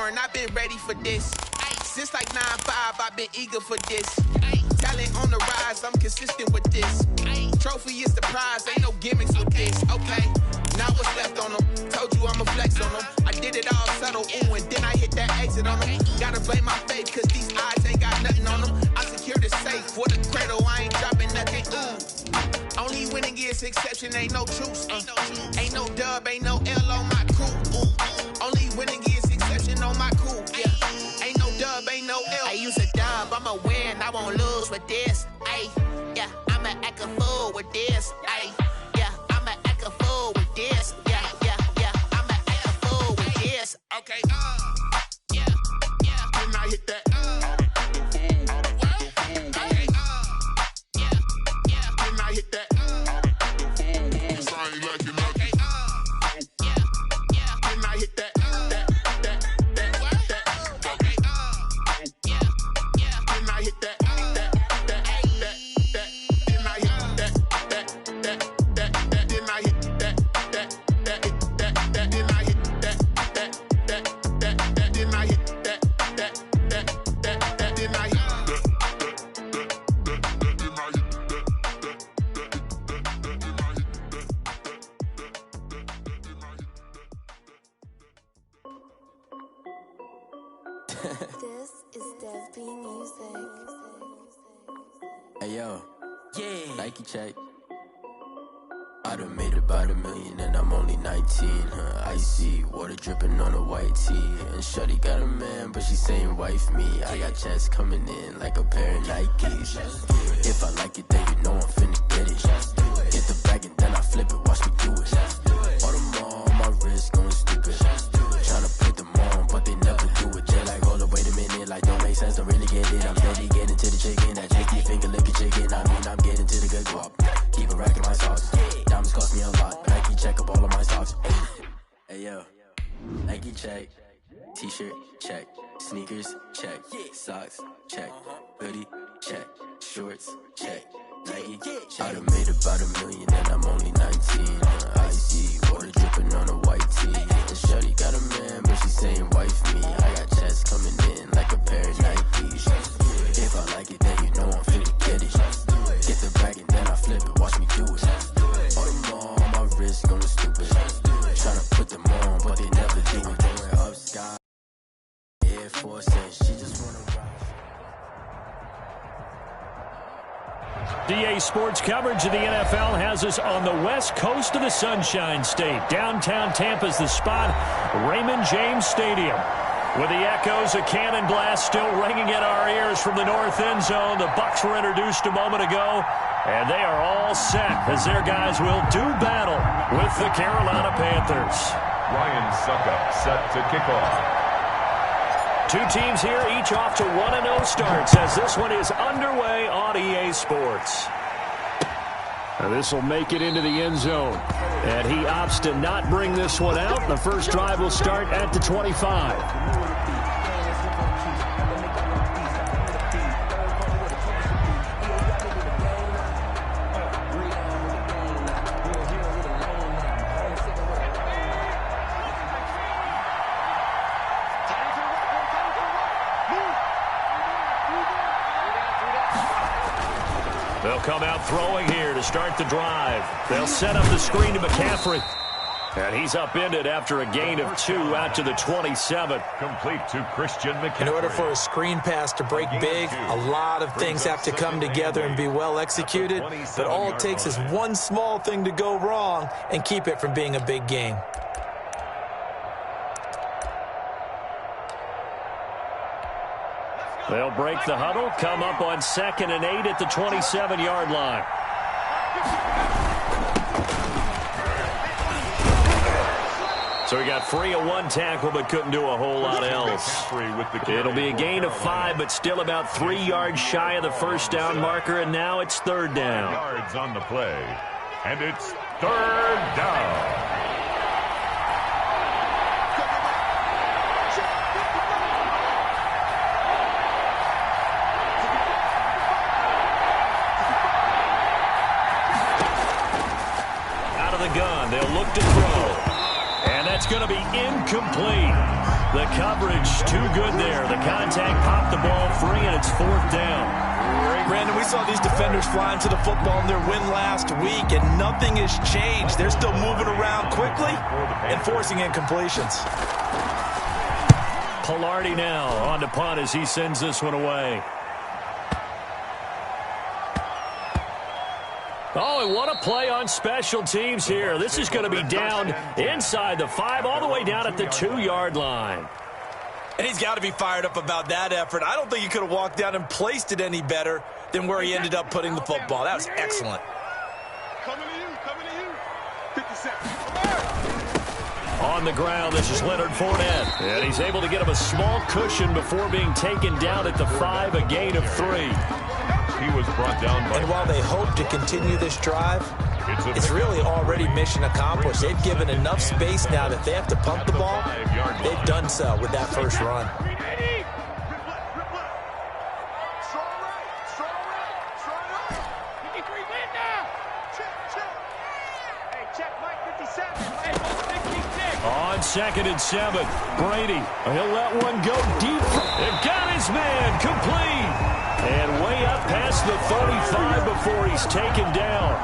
born, I've been ready for this. Since like 9-5, I've been eager for this. Talent on the rise, I'm consistent with this. Trophy is the prize, ain't no gimmicks with this. Okay, now what's left on them? Told you I'ma flex on them. I did it all subtle, ooh, and then I hit that exit on them. Gotta blame my faith, cause these eyes ain't got nothing on them. I secure the safe for the cradle, I ain't dropping nothing, ooh. Only winning is exception, ain't no truce. Ain't no dub, ain't no L on my crew. Only winning is exception on my crew, yeah. Ain't no dub, ain't no L. I use a dub, I'ma win, I won't lose with this. Ay, yeah, I'ma act a fool with this. Ay, yeah, I'ma act a fool with this. Yeah, yeah, yeah, I'ma act a fool with this. Okay, yeah, yeah. When I hit that, okay, yeah, yeah. When I hit that, cause I ain't liking nothing. Yeah, yeah. When I hit that. This is Dev B Music. Hey yo, yeah, Nike check. I done made about $1 million and I'm only 19. Icy water dripping on a white tee. And shorty got a man, but she saying wife me. I got checks coming in like a pair of Nikes. If I like it, then you know I'm finna get it. Get the bag and then I flip it, watch me do it. All on my wrist going stupid. Tryna put them on, but they never do it. They're like, hold up, wait a minute, like don't make sense, don't really get it. I'm steady getting to the chicken, that tricky finger licking chicken. I mean, I'm getting to the good guap. Keep a rack in my socks. Diamonds cost me a lot. Nike check up all of my stocks. Hey yo, Nike check. T-shirt check. Sneakers check. Socks check. Hoodie check. Shorts check. Nike. I done made about $1 million and I'm only 19. Icy water dripping on a white tee. And shorty got a man, but she saying wife me. I got checks coming in like a pair of Nikes. If I like it, then you know I'm finna get it. Get the bag and then I flip it, watch me do it. All them on my wrist going stupid. Tryna put them on, but they never do it. Going up sky, Air Force, and she just wanna ride. DA Sports coverage of the NFL has us on the west coast of the Sunshine State. Downtown Tampa's the spot, Raymond James Stadium. With the echoes of cannon blast still ringing in our ears from the north end zone, the Bucs were introduced a moment ago, and they are all set as their guys will do battle with the Carolina Panthers. Ryan Suckup set to kick off. Two teams here, each off to 1-0 starts as this one is underway on EA Sports. And this will make it into the end zone. And he opts to not bring this one out. The first drive will start at the 25. They'll come out throwing here to start the drive. They'll set up the screen to McCaffrey. And he's upended after a gain of 2 out to the 27. Complete to Christian McCaffrey. In order for a screen pass to break big, a lot of things have to come together and be well executed. But all it takes is one small thing to go wrong and keep it from being a big game. They'll break the huddle, come up on 2nd and 8 at the 27-yard line. So he got free of one tackle but couldn't do a whole lot else. It'll be a gain of 5 but still about 3 yards shy of the first down marker, and now it's 3rd down. Yards on the play, and it's 3rd down. Gun. They'll look to throw. And that's going to be incomplete. The coverage too good there. The contact popped the ball free, and it's 4th down. Brandon, we saw these defenders flying to the football in their win last week, and nothing has changed. They're still moving around quickly and forcing incompletions. Pilardi now on to punt as he sends this one away. Oh, and what a play on special teams here. This is going to be down inside the 5, all the way down at the 2-yard line. And he's got to be fired up about that effort. I don't think he could have walked down and placed it any better than where he ended up putting the football. That was excellent. Coming to you. 50 seconds. On the ground, this is Leonard Fournette. And he's able to get him a small cushion before being taken down at the 5, a gain of 3. He was brought down by... And while they hope to continue this drive, it's really already mission accomplished. They've given enough space now that they have to punt the ball. They've done so with that first run. On 2nd and 7, Brady. He'll let one go deep. It got his man complete. And way up past the 35 before he's taken down.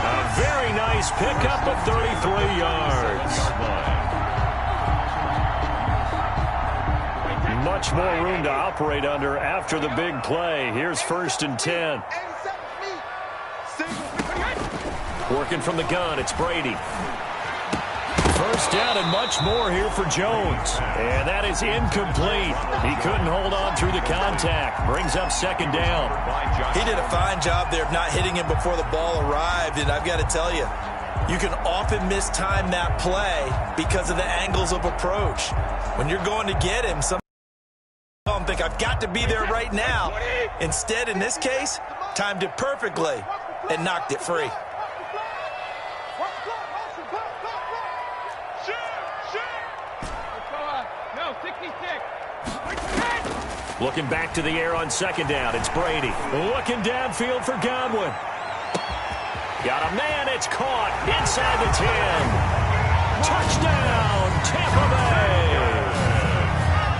A very nice pickup of 33 yards. Much more room to operate under after the big play. Here's 1st and 10. Working from the gun, it's Brady. First down and much more here for Jones. And that is incomplete. He couldn't hold on through the contact. Brings up 2nd down. He did a fine job there of not hitting him before the ball arrived. And I've got to tell you, you can often mistime that play because of the angles of approach. When you're going to get him, some of them think, I've got to be there right now. Instead, in this case, timed it perfectly and knocked it free. Looking back to the air on 2nd down. It's Brady. Looking downfield for Godwin. Got a man. It's caught inside the 10. Touchdown, Tampa Bay.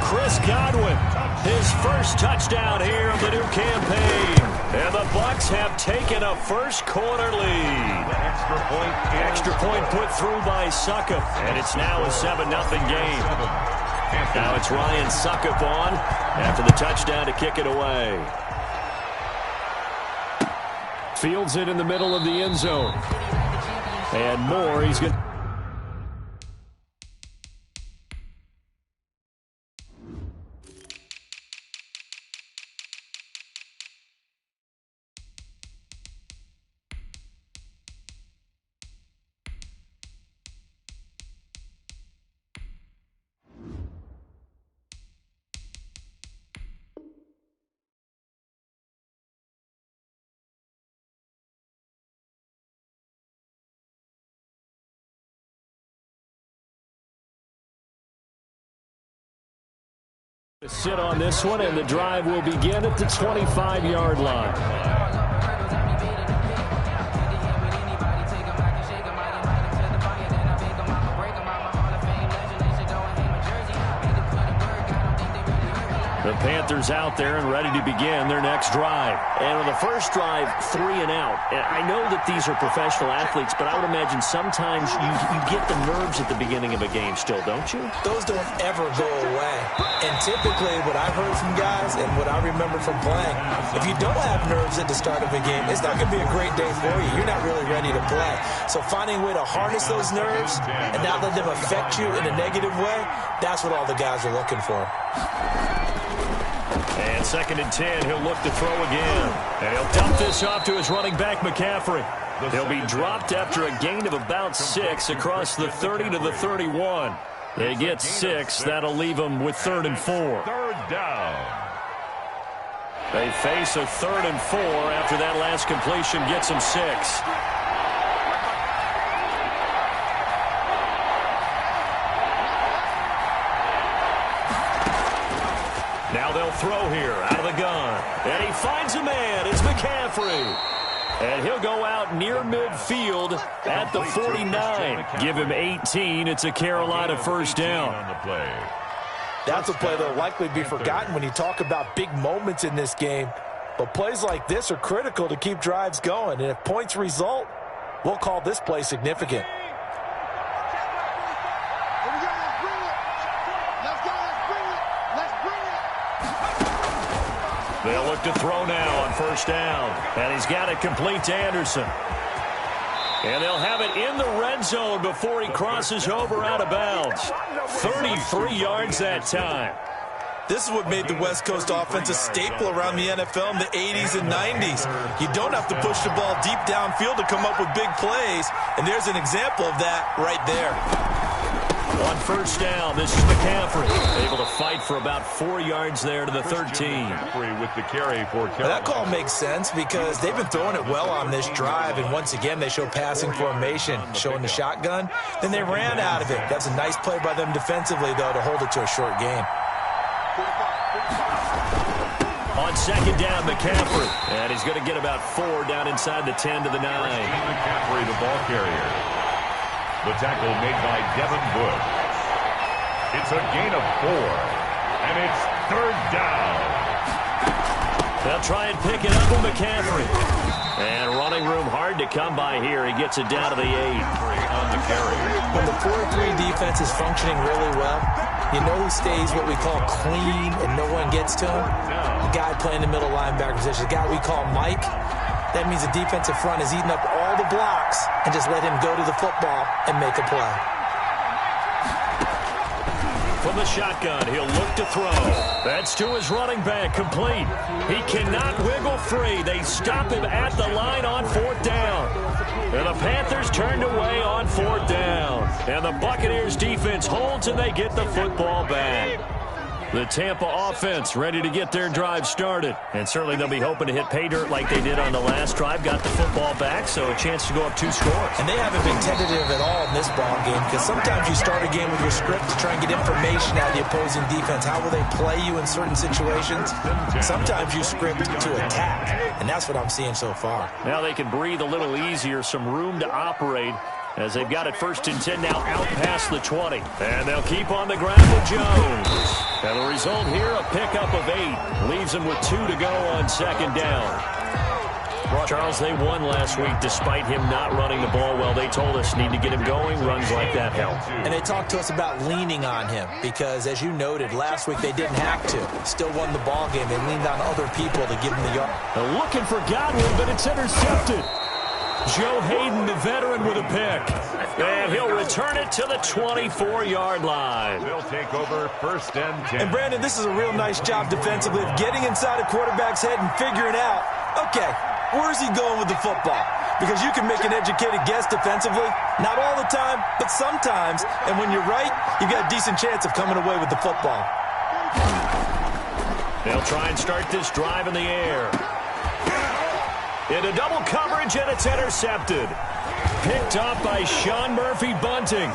Chris Godwin, his first touchdown here of the new campaign. And the Bucs have taken a first-quarter lead. Extra point put through by Succop. And it's now a 7-0 game. Now it's Ryan Succop on after the touchdown to kick it away. Fields it in the middle of the end zone. And more, he's going to... sit on this one, and the drive will begin at the 25-yard line. The Panthers out there and ready to begin their next drive. And on the first drive, 3 and out. And I know that these are professional athletes, but I would imagine sometimes you get the nerves at the beginning of a game still, don't you? Those don't ever go away. And typically what I've heard from guys and what I remember from playing, if you don't have nerves at the start of a game, it's not going to be a great day for you. You're not really ready to play. So finding a way to harness those nerves and not let them affect you in a negative way, that's what all the guys are looking for. And 2nd and 10, he'll look to throw again. And he'll dump this off to his running back, McCaffrey. He'll be dropped after a gain of about 6 across the 30 to the 31. They get 6. That'll leave them with 3rd and 4. 3rd down. They face a 3rd and 4 after that last completion gets them 6. Now they'll throw here out of the gun. And he finds a man. It's McCaffrey. And he'll go out near midfield at the 49. Give him 18. It's a Carolina first down. On the play. That's a play that will likely be forgotten when you talk about big moments in this game. But plays like this are critical to keep drives going. And if points result, we'll call this play significant. They'll look to throw now on first down. And he's got it complete to Anderson. And they'll have it in the red zone before he crosses over out of bounds. 33 yards that time. This is what made the West Coast offense a staple around the NFL in the 80s and 90s. You don't have to push the ball deep downfield to come up with big plays, and there's an example of that right there. On first down, this is McCaffrey. Able to fight for about 4 yards there to the 13. With the carry for that call makes sense because they've been throwing it well on this drive, and once again they show passing formation, showing the shotgun. Then they ran out of it. That's a nice play by them defensively, though, to hold it to a short gain. On second down, McCaffrey. And he's going to get about 4 down inside the 10 to the 9. McCaffrey, the ball carrier. The tackle made by Devin Wood. It's a gain of 4, and it's third down. They'll try and pick it up with McCaffrey. And running room hard to come by here. He gets it down to the 8. On the carry. When the 4-3 defense is functioning really well, you know who stays what we call clean and no one gets to him? The guy playing the middle linebacker position, the guy we call Mike. That means the defensive front is eating up all the blocks and just let him go to the football and make a play. From the shotgun, he'll look to throw. That's to his running back, complete. He cannot wiggle free. They stop him at the line on fourth down. And the Panthers turned away on fourth down. And the Buccaneers defense holds and they get the football back. The Tampa offense ready to get their drive started. And certainly they'll be hoping to hit pay dirt like they did on the last drive. Got the football back, so a chance to go up 2 scores. And they haven't been tentative at all in this ball game because sometimes you start a game with your script to try and get information out of the opposing defense. How will they play you in certain situations? Sometimes you script to attack, and that's what I'm seeing so far. Now they can breathe a little easier, some room to operate as they've got it first and 10 now out past the 20. And they'll keep on the ground with Jones. And the result here, a pickup of 8. Leaves them with 2 to go on second down. Charles, they won last week despite him not running the ball well. They told us need to get him going. Runs like that help. And they talked to us about leaning on him because, as you noted, last week they didn't have to. Still won the ball game. They leaned on other people to give him the yard. They're looking for Godwin, but it's intercepted. Joe Hayden, the veteran, with a pick. And he'll return it to the 24-yard line. They'll take over first and 10. And, Brandon, this is a real nice job defensively of getting inside a quarterback's head and figuring out, okay, where's he going with the football? Because you can make an educated guess defensively. Not all the time, but sometimes. And when you're right, you've got a decent chance of coming away with the football. They'll try and start this drive in the air. Into double coverage, and it's intercepted. Picked up by Sean Murphy-Bunting.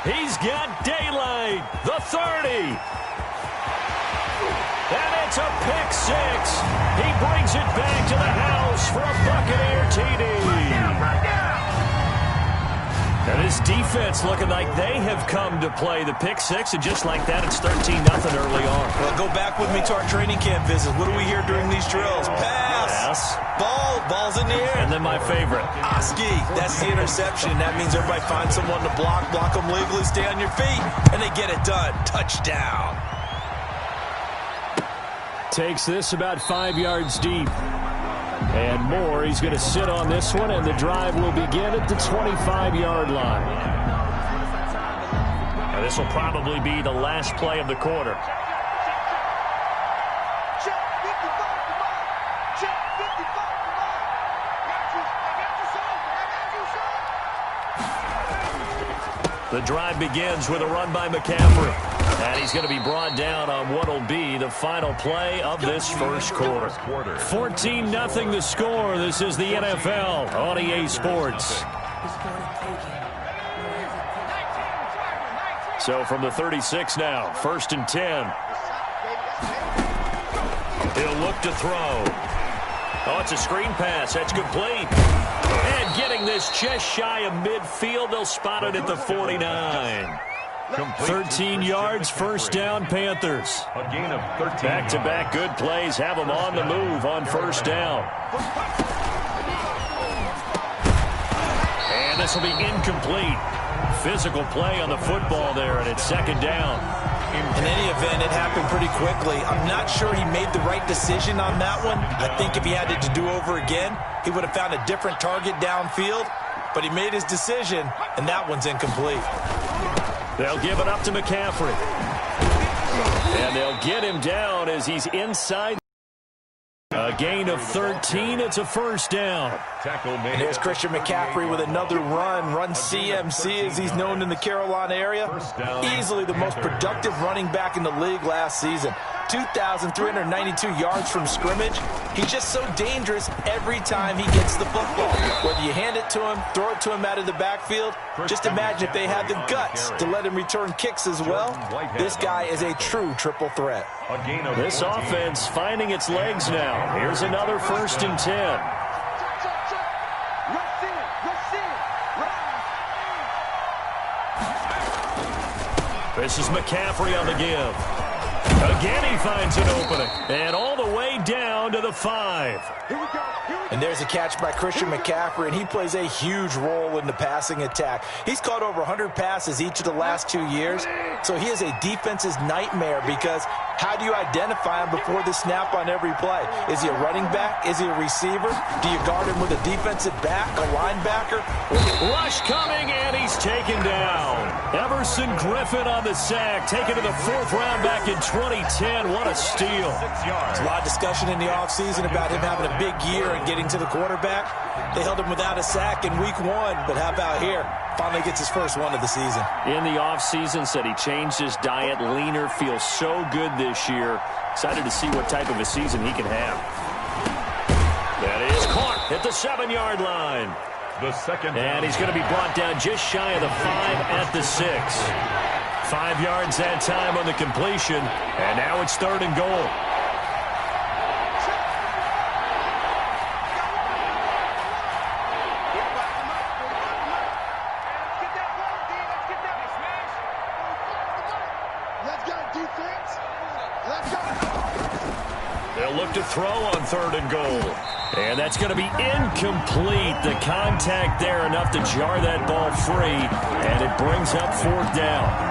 He's got daylight. The 30. And it's a pick 6. He brings it back to the house for a Buccaneer TD. And this defense looking like they have come to play the pick 6, and just like that, it's 13-0 early on. Well, go back with me to our training camp visit. What do we hear during these drills? Pass. Ball's in the air. And then my favorite. Oski. That's the interception. That means everybody finds someone to block them legally, stay on your feet, and they get it done. Touchdown. Takes this about 5 yards deep. And more, he's going to sit on this one, and the drive will begin at the 25-yard line. Now, this will probably be the last play of the quarter. The drive begins with a run by McCaffrey. And he's going to be brought down on what will be the final play of this first quarter. 14-0 the score. This is the NFL on EA Sports. So from the 36 now, first and 10. He'll look to throw. Oh, it's a screen pass. That's complete. And getting this just shy of midfield, they'll spot it at the 49. 13 yards, first down, Panthers. A gain of 13. Back-to-back good plays have them on the move on first down. And this will be incomplete. Physical play on the football there, and it's second down. In any event, it happened pretty quickly. I'm not sure he made the right decision on that one. I think if he had it to do over again, he would have found a different target downfield. But he made his decision, and that one's incomplete. They'll give it up to McCaffrey. And they'll get him down as he's inside. A gain of 13. It's a first down. And there's Christian McCaffrey with another run CMC as he's known in the Carolina area. Easily the most productive running back in the league last season. 2,392 yards from scrimmage. He's just so dangerous every time he gets the football. Whether you hand it to him, throw it to him out of the backfield, just imagine if they had the guts to let him return kicks as well. This guy is a true triple threat. This offense finding its legs now. Here's another 1st and 10. This is McCaffrey on the give. Again, he finds an opening. And all the way down to the 5. And there's a catch by Christian McCaffrey, and he plays a huge role in the passing attack. He's caught over 100 passes each of the last 2 years, so he is a defense's nightmare because how do you identify him before the snap on every play? Is he a running back? Is he a receiver? Do you guard him with a defensive back, a linebacker? Rush coming, and he's taken down. Everson Griffin on the sack, taken to the 4th round back in 2010. What a steal. There's a lot of discussion in the offseason about him having a big year and getting to the quarterback. They held him without a sack in week 1, but how about here? Finally gets his first one of the season. In the offseason, said he changed his diet, leaner, feels so good this year. Excited to see what type of a season he can have. That is caught at the 7-yard line. The second down. And he's going to be brought down just shy of the 5 at the 6. 5 yards that time on the completion, and now it's 3rd and goal. They'll look to throw on 3rd and goal. And that's going to be incomplete. The contact there enough to jar that ball free, and it brings up 4th down.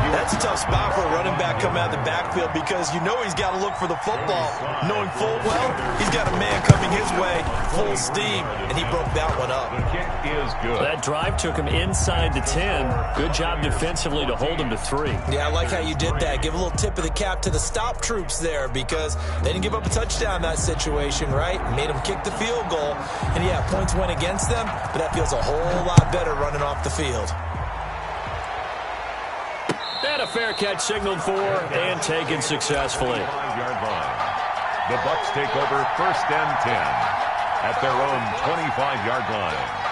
That's a tough spot for a running back coming out of the backfield because you know he's got to look for the football. Knowing full well, he's got a man coming his way, full steam, and he broke that one up. The kick is good. That drive took him inside the 10. Good job defensively to hold him to 3. Yeah, I like how you did that. Give a little tip of the cap to the stop troops there because they didn't give up a touchdown in that situation, right? Made them kick the field goal. And yeah, points went against them, but that feels a whole lot better running off the field. And a fair catch signaled for and taken successfully. 5-yard line. The Bucs take over 1st and 10 at their own 25-yard line.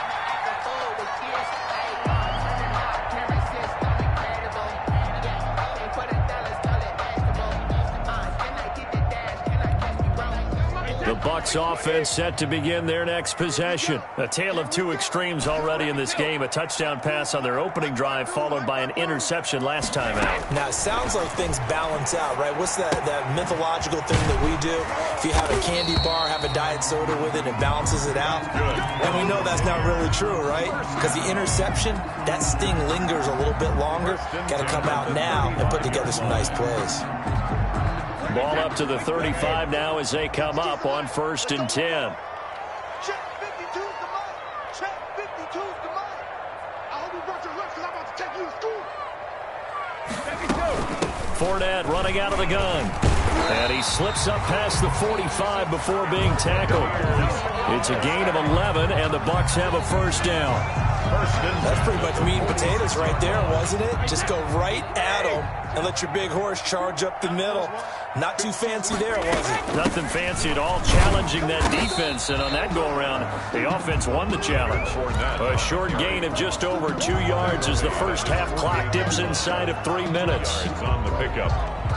The Bucs offense set to begin their next possession. A tale of 2 extremes already in this game. A touchdown pass on their opening drive followed by an interception last time out. Now, it sounds like things balance out, right? What's that mythological thing that we do? If you have a candy bar, have a diet soda with it, it balances it out. And we know that's not really true, right? Because the interception, that sting lingers a little bit longer. Got to come out now and put together some nice plays. Ball up to the 35 now as they come up on 1st and 10. Check 52's the money. Check 52's the money. I hope you brought your lunch because I'm about to take you to school. 52. Fournette running out of the gun. And he slips up past the 45 before being tackled. It's a gain of 11, and the Bucs have a 1st down. That's pretty much meat and potatoes right there, wasn't it? Just go right at them and let your big horse charge up the middle. Not too fancy there, was it? Nothing fancy at all, challenging that defense, and on that go-around, the offense won the challenge. A short gain of just over 2 yards as the first half clock dips inside of 3 minutes. On the pickup.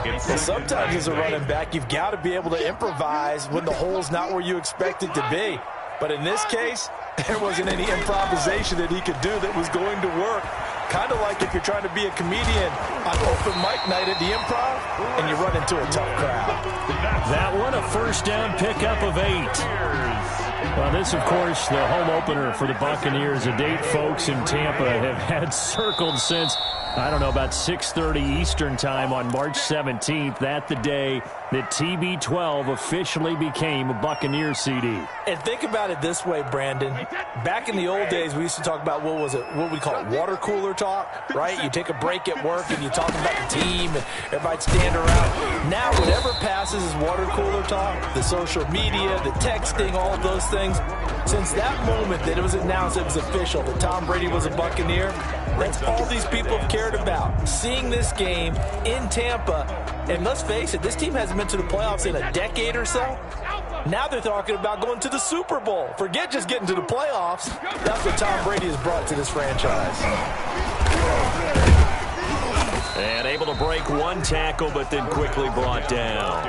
Well, sometimes as a running back, you've got to be able to improvise when the hole's not where you expect it to be. But in this case, There wasn't any improvisation that he could do that was going to work. Kind of like if you're trying to be a comedian on open mic night at the Improv and you run into a tough crowd. That one, a first down pickup of 8. Well, this, of course, the home opener for the Buccaneers, a date folks in Tampa have had circled since, I don't know, about 6:30 Eastern time on March 17th. That the day that TB12 officially became a Buccaneer CD. And think about it this way, Brandon. Back in the old days, we used to talk about, what we call it, water cooler talk, right? You take a break at work and you talk about the team and everybody'd stand around. Now, whatever passes is water cooler talk, the social media, the texting, all of those things. Since that moment that it was announced it was official that Tom Brady was a Buccaneer, that's all these people have cared about. Seeing this game in Tampa, and let's face it, this team hasn't been to the playoffs in a decade or so. Now they're talking about going to the Super Bowl. Forget just getting to the playoffs. That's what Tom Brady has brought to this franchise. And able to break one tackle, but then quickly brought down.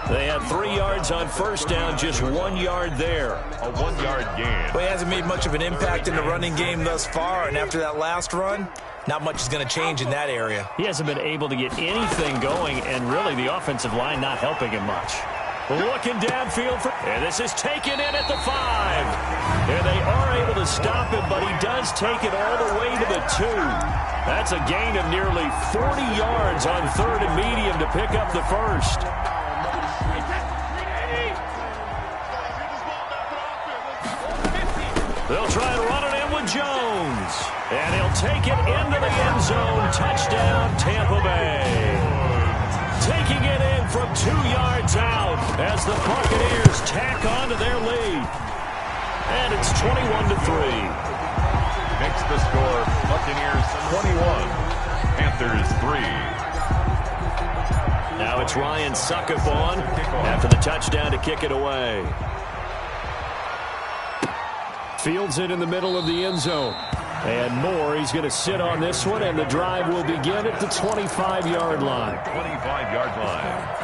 They had 3 yards on first down, just 1 yard there. A 1-yard gain. Well, he hasn't made much of an impact in the running game thus far, and after that last run, not much is going to change in that area. He hasn't been able to get anything going, and really the offensive line not helping him much. Looking downfield, and this is taken in at the 5. And they are able to stop him, but he does take it all the way to the 2. That's a gain of nearly 40 yards on 3rd and medium to pick up the first. They'll try and run it in with Jones. And he'll take it into the end zone. Touchdown, Tampa Bay. Taking it in from 2 yards out as the Buccaneers tack on to their lead. And it's 21-3. Makes the score Buccaneers 21, Panthers 3. Now it's Ryan Suckup on after the touchdown to kick it away. Fields it in the middle of the end zone. And Moore, he's going to sit on this one, and the drive will begin at the 25-yard line. 25-yard line.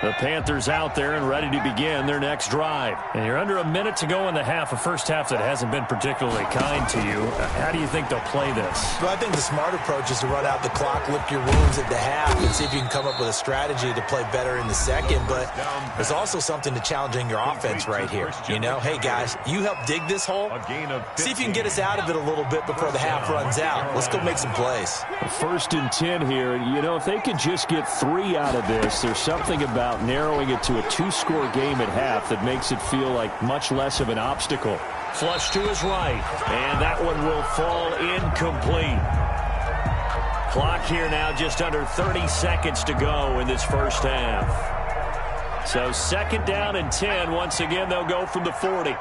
The Panthers out there and ready to begin their next drive. And you're under a minute to go in the half, a first half that hasn't been particularly kind to you. How do you think they'll play this? Well, I think the smart approach is to run out the clock, lick your wounds at the half, and see if you can come up with a strategy to play better in the second. But there's also something to challenging your offense right here. You know, hey, guys, you help dig this hole. See if you can get us out of it a little bit before the half runs out. Let's go make some plays. 1st and 10 here. You know, if they could just get 3 out of this, there's something about narrowing it to a 2-score game at half that makes it feel like much less of an obstacle. Flush to his right, and that one will fall incomplete. Clock here now just under 30 seconds to go in this first half. So 2nd down and 10. Once again, they'll go from the 40.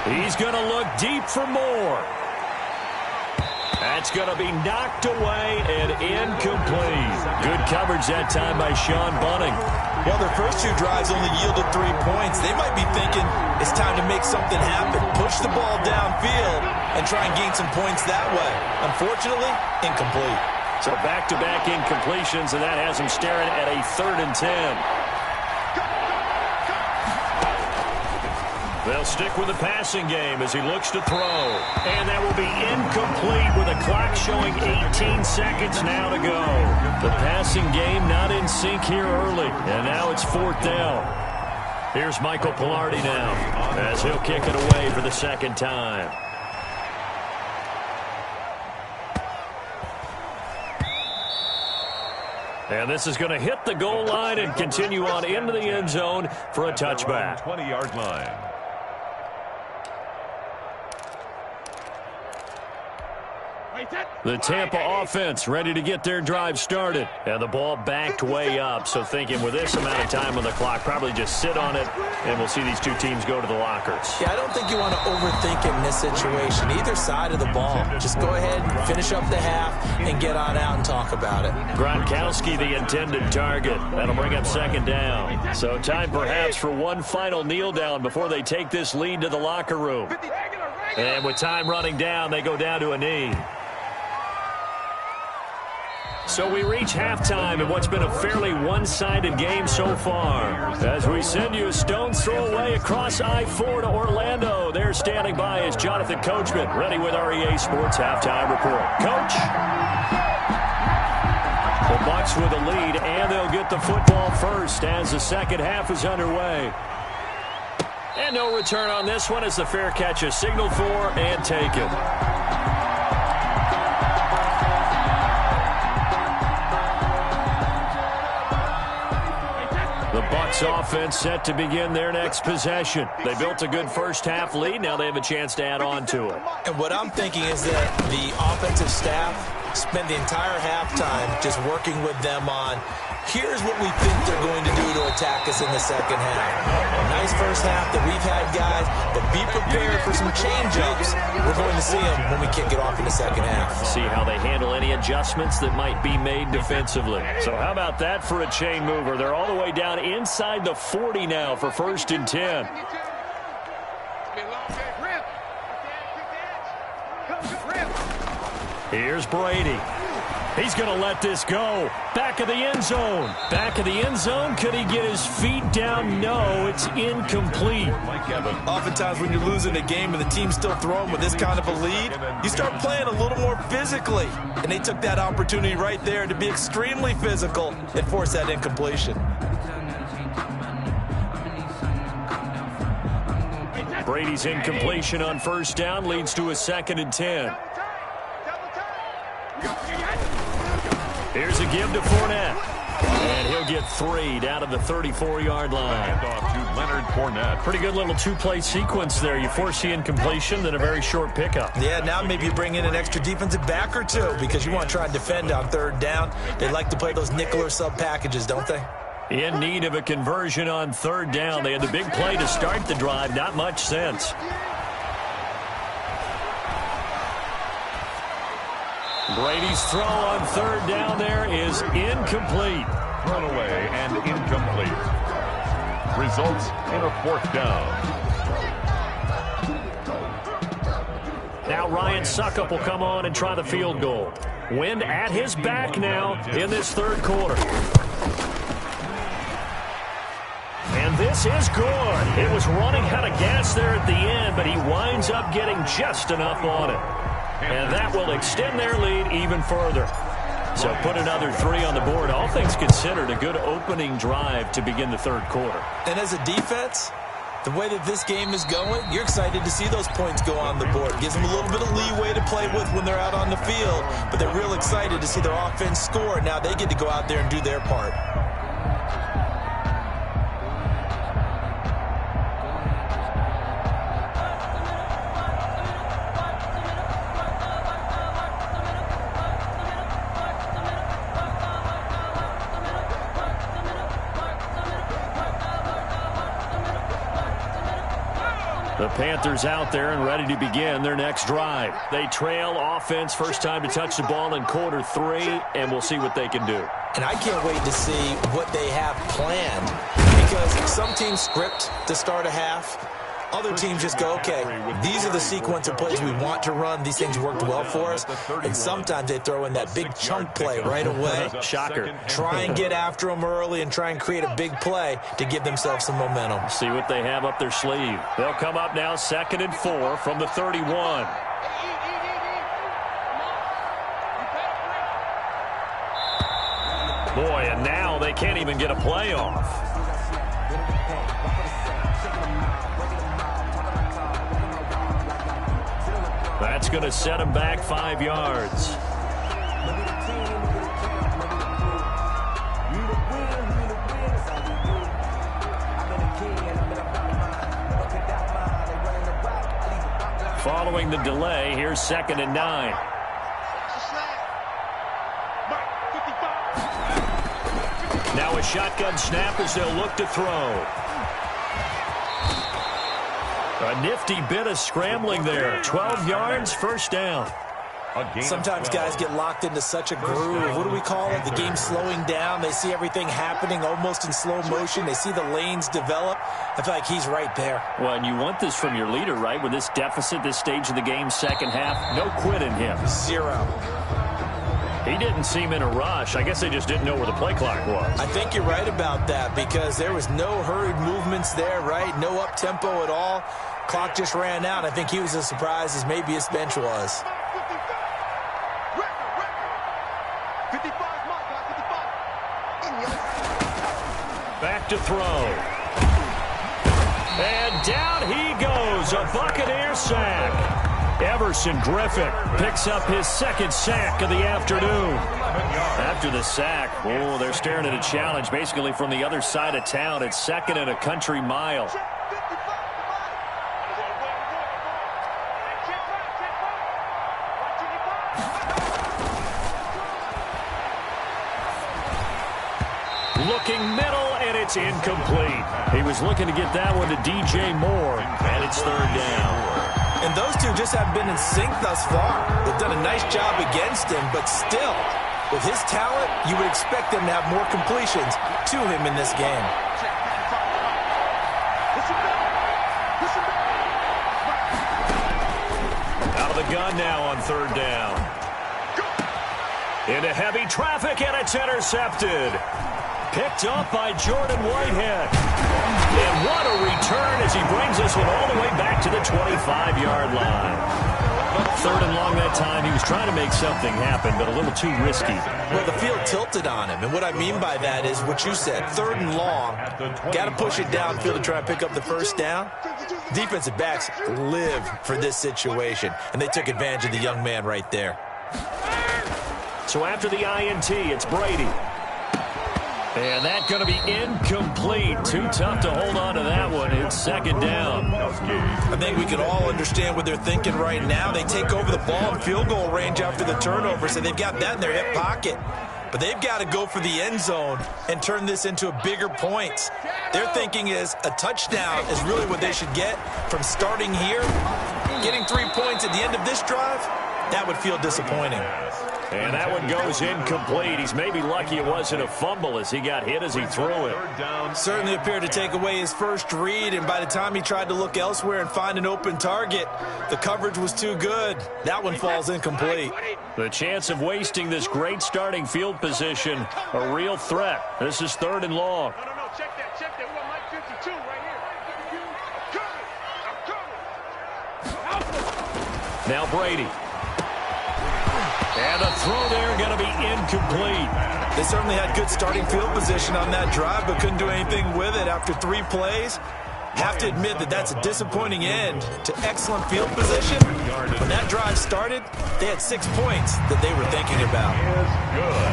He's going to look deep for more. That's going to be knocked away and incomplete. Good coverage that time by Sean Bunting. Well, their first 2 drives only yielded 3 points. They might be thinking it's time to make something happen. Push the ball downfield and try and gain some points that way. Unfortunately, incomplete. So back-to-back incompletions, and that has him staring at a 3rd and 10. They'll stick with the passing game as he looks to throw. And that will be incomplete with a clock showing 18 seconds now to go. The passing game not in sync here early. And now it's 4th down. Here's Michael Pilardi now as he'll kick it away for the 2nd time. And this is going to hit the goal line and continue on into the end zone for a touchback. 20-yard line. The Tampa offense ready to get their drive started. And the ball backed way up, so thinking with this amount of time on the clock, probably just sit on it, and we'll see these two teams go to the lockers. Yeah, I don't think you want to overthink it in this situation. Either side of the ball. Just go ahead, finish up the half, and get on out and talk about it. Gronkowski, the intended target. That'll bring up second down. So time perhaps for one final kneel down before they take this lead to the locker room. And with time running down, they go down to a knee. So we reach halftime in what's been a fairly one-sided game so far. As we send you a stone's throw away across I-4 to Orlando. There standing by is Jonathan Coachman, ready with our EA Sports Halftime Report. Coach? The Bucs with a lead, and they'll get the football first as the second half is underway. And no return on this one as the fair catch is signaled for and taken. The Bucs offense set to begin their next possession. They built a good first-half lead. Now they have a chance to add on to it. And what I'm thinking is that the offensive staff spent the entire halftime just working with them on, here's what we think they're going to do to attack us in the second half. A nice first half that we've had, guys, but be prepared for some change-ups. We're going to see them when we kick it off in the second half. See how they handle any adjustments that might be made defensively. So how about that for a chain mover? They're all the way down inside the 40 now for 1st and 10. Here's Brady. He's going to let this go. Back of the end zone. Back of the end zone. Could he get his feet down? No, it's incomplete. Oftentimes when you're losing a game and the team's still throwing with this kind of a lead, you start playing a little more physically. And they took that opportunity right there to be extremely physical and force that incompletion. Brady's incompletion on 1st down leads to a 2nd and 10. Here's a give to Fournette. And he'll get 3 down to the 34-yard line. Handoff to Leonard Fournette. Pretty good little two-play sequence there. You force the incompletion, then a very short pickup. Yeah, now maybe you bring in an extra defensive back or two because you want to try and defend on 3rd down. They like to play those nickel or sub packages, don't they? In need of a conversion on 3rd down. They had the big play to start the drive. Not much sense. Brady's throw on 3rd down there is incomplete. Thrown away and incomplete. Results in a 4th down. Now Ryan Suckup will come on and try the field goal. Wind at his back now in this 3rd quarter. And this is good. It was running out of gas there at the end, but he winds up getting just enough on it. And that will extend their lead even further. So put another 3 on the board. All things considered, a good opening drive to begin the 3rd quarter. And as a defense, the way that this game is going, you're excited to see those points go on the board. Gives them a little bit of leeway to play with when they're out on the field. But they're real excited to see their offense score. Now they get to go out there and do their part. The Panthers out there and ready to begin their next drive. They trail offense, first time to touch the ball in quarter 3, and we'll see what they can do. And I can't wait to see what they have planned, because some teams script to start a half. Other teams just go, okay, these are the sequence of plays we want to run. These things worked well for us. And sometimes they throw in that big chunk play right away. Shocker. Try and get after them early and try and create a big play to give themselves some momentum. See what they have up their sleeve. They'll come up now 2nd and 4 from the 31. Boy, and now they can't even get a play off. That's going to set him back 5 yards. Following the delay, here's 2nd and 9. Now a shotgun snap as they'll look to throw. A nifty bit of scrambling there. 12 yards, first down. Sometimes guys get locked into such a groove. What do we call it? The game's slowing down. They see everything happening almost in slow motion. They see the lanes develop. I feel like he's right there. Well, and you want this from your leader, right? With this deficit, this stage of the game, second half, no quit in him. Zero. He didn't seem in a rush. I guess they just didn't know where the play clock was. I think you're right about that because there was no hurried movements there, right? No up-tempo at all. Clock just ran out. I think he was as surprised as maybe his bench was. 55, my guy, 55. Back to throw. And down he goes. A Buccaneer sack. Everson Griffin picks up his second sack of the afternoon. After the sack, oh, they're staring at a challenge basically from the other side of town. It's second and a country mile. Looking middle, and it's incomplete. He was looking to get that one to DJ Moore, and it's third down. And those two just haven't been in sync thus far. They've done a nice job against him, but still, with his talent, you would expect them to have more completions to him in this game. Out of the gun now on third down. Into heavy traffic, and it's intercepted. Picked up by Jordan Whitehead. And what a return as he brings this one all the way back to the 25-yard line. Third and long that time. He was trying to make something happen, but a little too risky. Well, the field tilted on him, and what I mean by that is what you said. Third and long, got to push it downfield to try and pick up the first down. Defensive backs live for this situation, and they took advantage of the young man right there. So after the INT, it's Brady. And that's going to be incomplete. Too tough to hold on to that one. It's second down. I think we can all understand what they're thinking right now. They take over the ball in field goal range after the turnover, so they've got that in their hip pocket. But they've got to go for the end zone and turn this into a bigger point. Their thinking is a touchdown is really what they should get from starting here. Getting 3 points at the end of this drive, that would feel disappointing. And that one goes incomplete. He's maybe lucky it wasn't a fumble as he got hit as he threw it. Certainly appeared to take away his first read, and by the time he tried to look elsewhere and find an open target, the coverage was too good. That one falls incomplete. The chance of wasting this great starting field position, a real threat. This is third and long. No, check that. We got Mike 52 right here. I'm coming. Now Brady. And a throw there going to be incomplete. They certainly had good starting field position on that drive, but couldn't do anything with it after 3 plays. Have to admit that that's a disappointing end to excellent field position. When that drive started, they had 6 points that they were thinking about.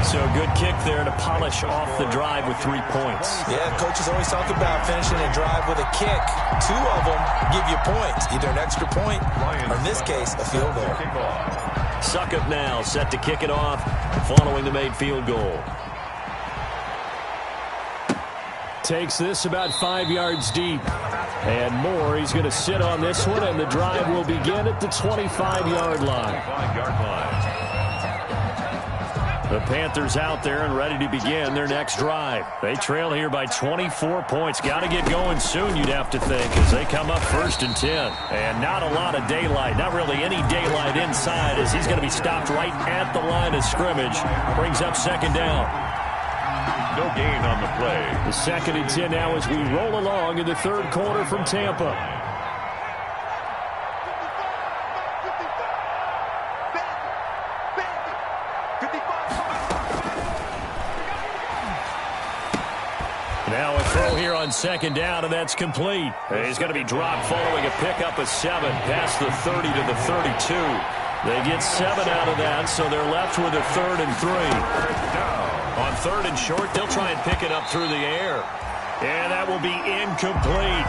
So a good kick there to polish off the drive with 3 points. Yeah, coaches always talk about finishing a drive with a kick. 2 of them give you points, either an extra point or in this case, a field goal. Suckup now, set to kick it off following the made field goal. Takes this about 5 yards deep. And Moore, he's going to sit on this one, and the drive will begin at the 25-yard line. The Panthers out there and ready to begin their next drive. They trail here by 24 points. Got to get going soon, you'd have to think, as they come up 1st and 10. And not a lot of daylight, not really any daylight inside, as he's going to be stopped right at the line of scrimmage. Brings up second down. No gain on the play. The 2nd and 10 now as we roll along in the third quarter from Tampa. Now a throw here on second down, and that's complete. He's going to be dropped following a pickup of 7 past the 30 to the 32. They get 7 out of that, so they're left with a 3rd and 3. On 3rd and short, they'll try and pick it up through the air. And that will be incomplete.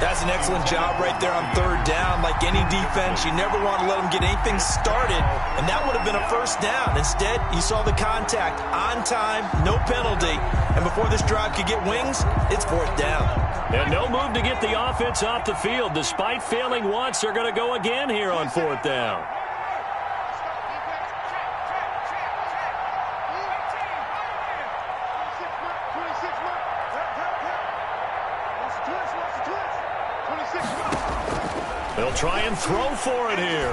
That's an excellent job right there on third down. Like any defense, you never want to let them get anything started, and that would have been a first down. Instead, you saw the contact on time, no penalty, and before this drive could get wings, it's fourth down. And no move to get the offense off the field. Despite failing once, they're going to go again here on fourth down. They'll try and throw for it here.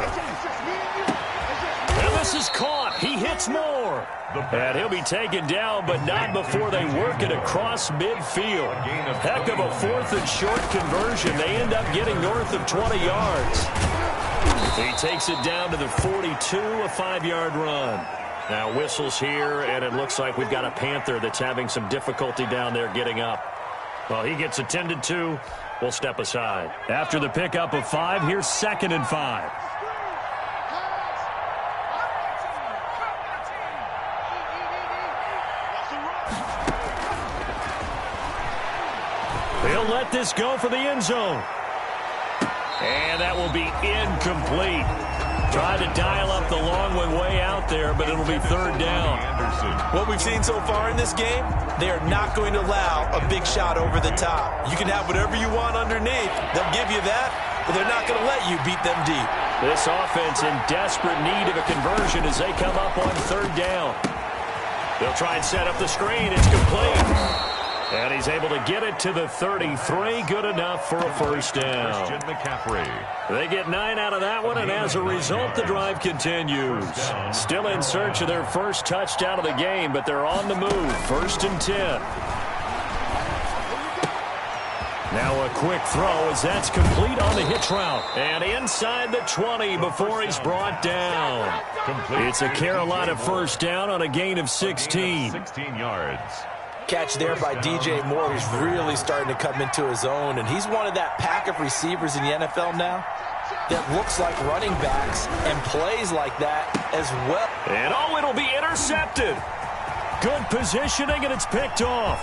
And this is caught. He hits more. And he'll be taken down, but not before they work it across midfield. Heck of a 4th and short conversion. They end up getting north of 20 yards. He takes it down to the 42, a 5-yard run. Now whistles here, and it looks like we've got a Panther that's having some difficulty down there getting up. Well, he gets attended to. We'll step aside. After the pickup of 5, here's 2nd and 5. He'll let this go for the end zone. And that will be incomplete. Tried to dial up the long way out there, but it'll be third down. What we've seen so far in this game, they are not going to allow a big shot over the top. You can have whatever you want underneath. They'll give you that, but they're not going to let you beat them deep. This offense in desperate need of a conversion as they come up on third down. They'll try and set up the screen. It's complete. And he's able to get it to the 33. Good enough for a first down. They get 9 out of that one, and as a result, the drive continues. Still in search of their first touchdown of the game, but they're on the move. 1st and 10. Now a quick throw as that's complete on the hitch route. And inside the 20 before he's brought down. It's a Carolina first down on a gain of 16. 16 yards. Catch there by DJ Moore, who's really starting to come into his own, and he's one of that pack of receivers in the NFL now that looks like running backs and plays like that as well. And oh, it'll be intercepted. Good positioning, and it's picked off.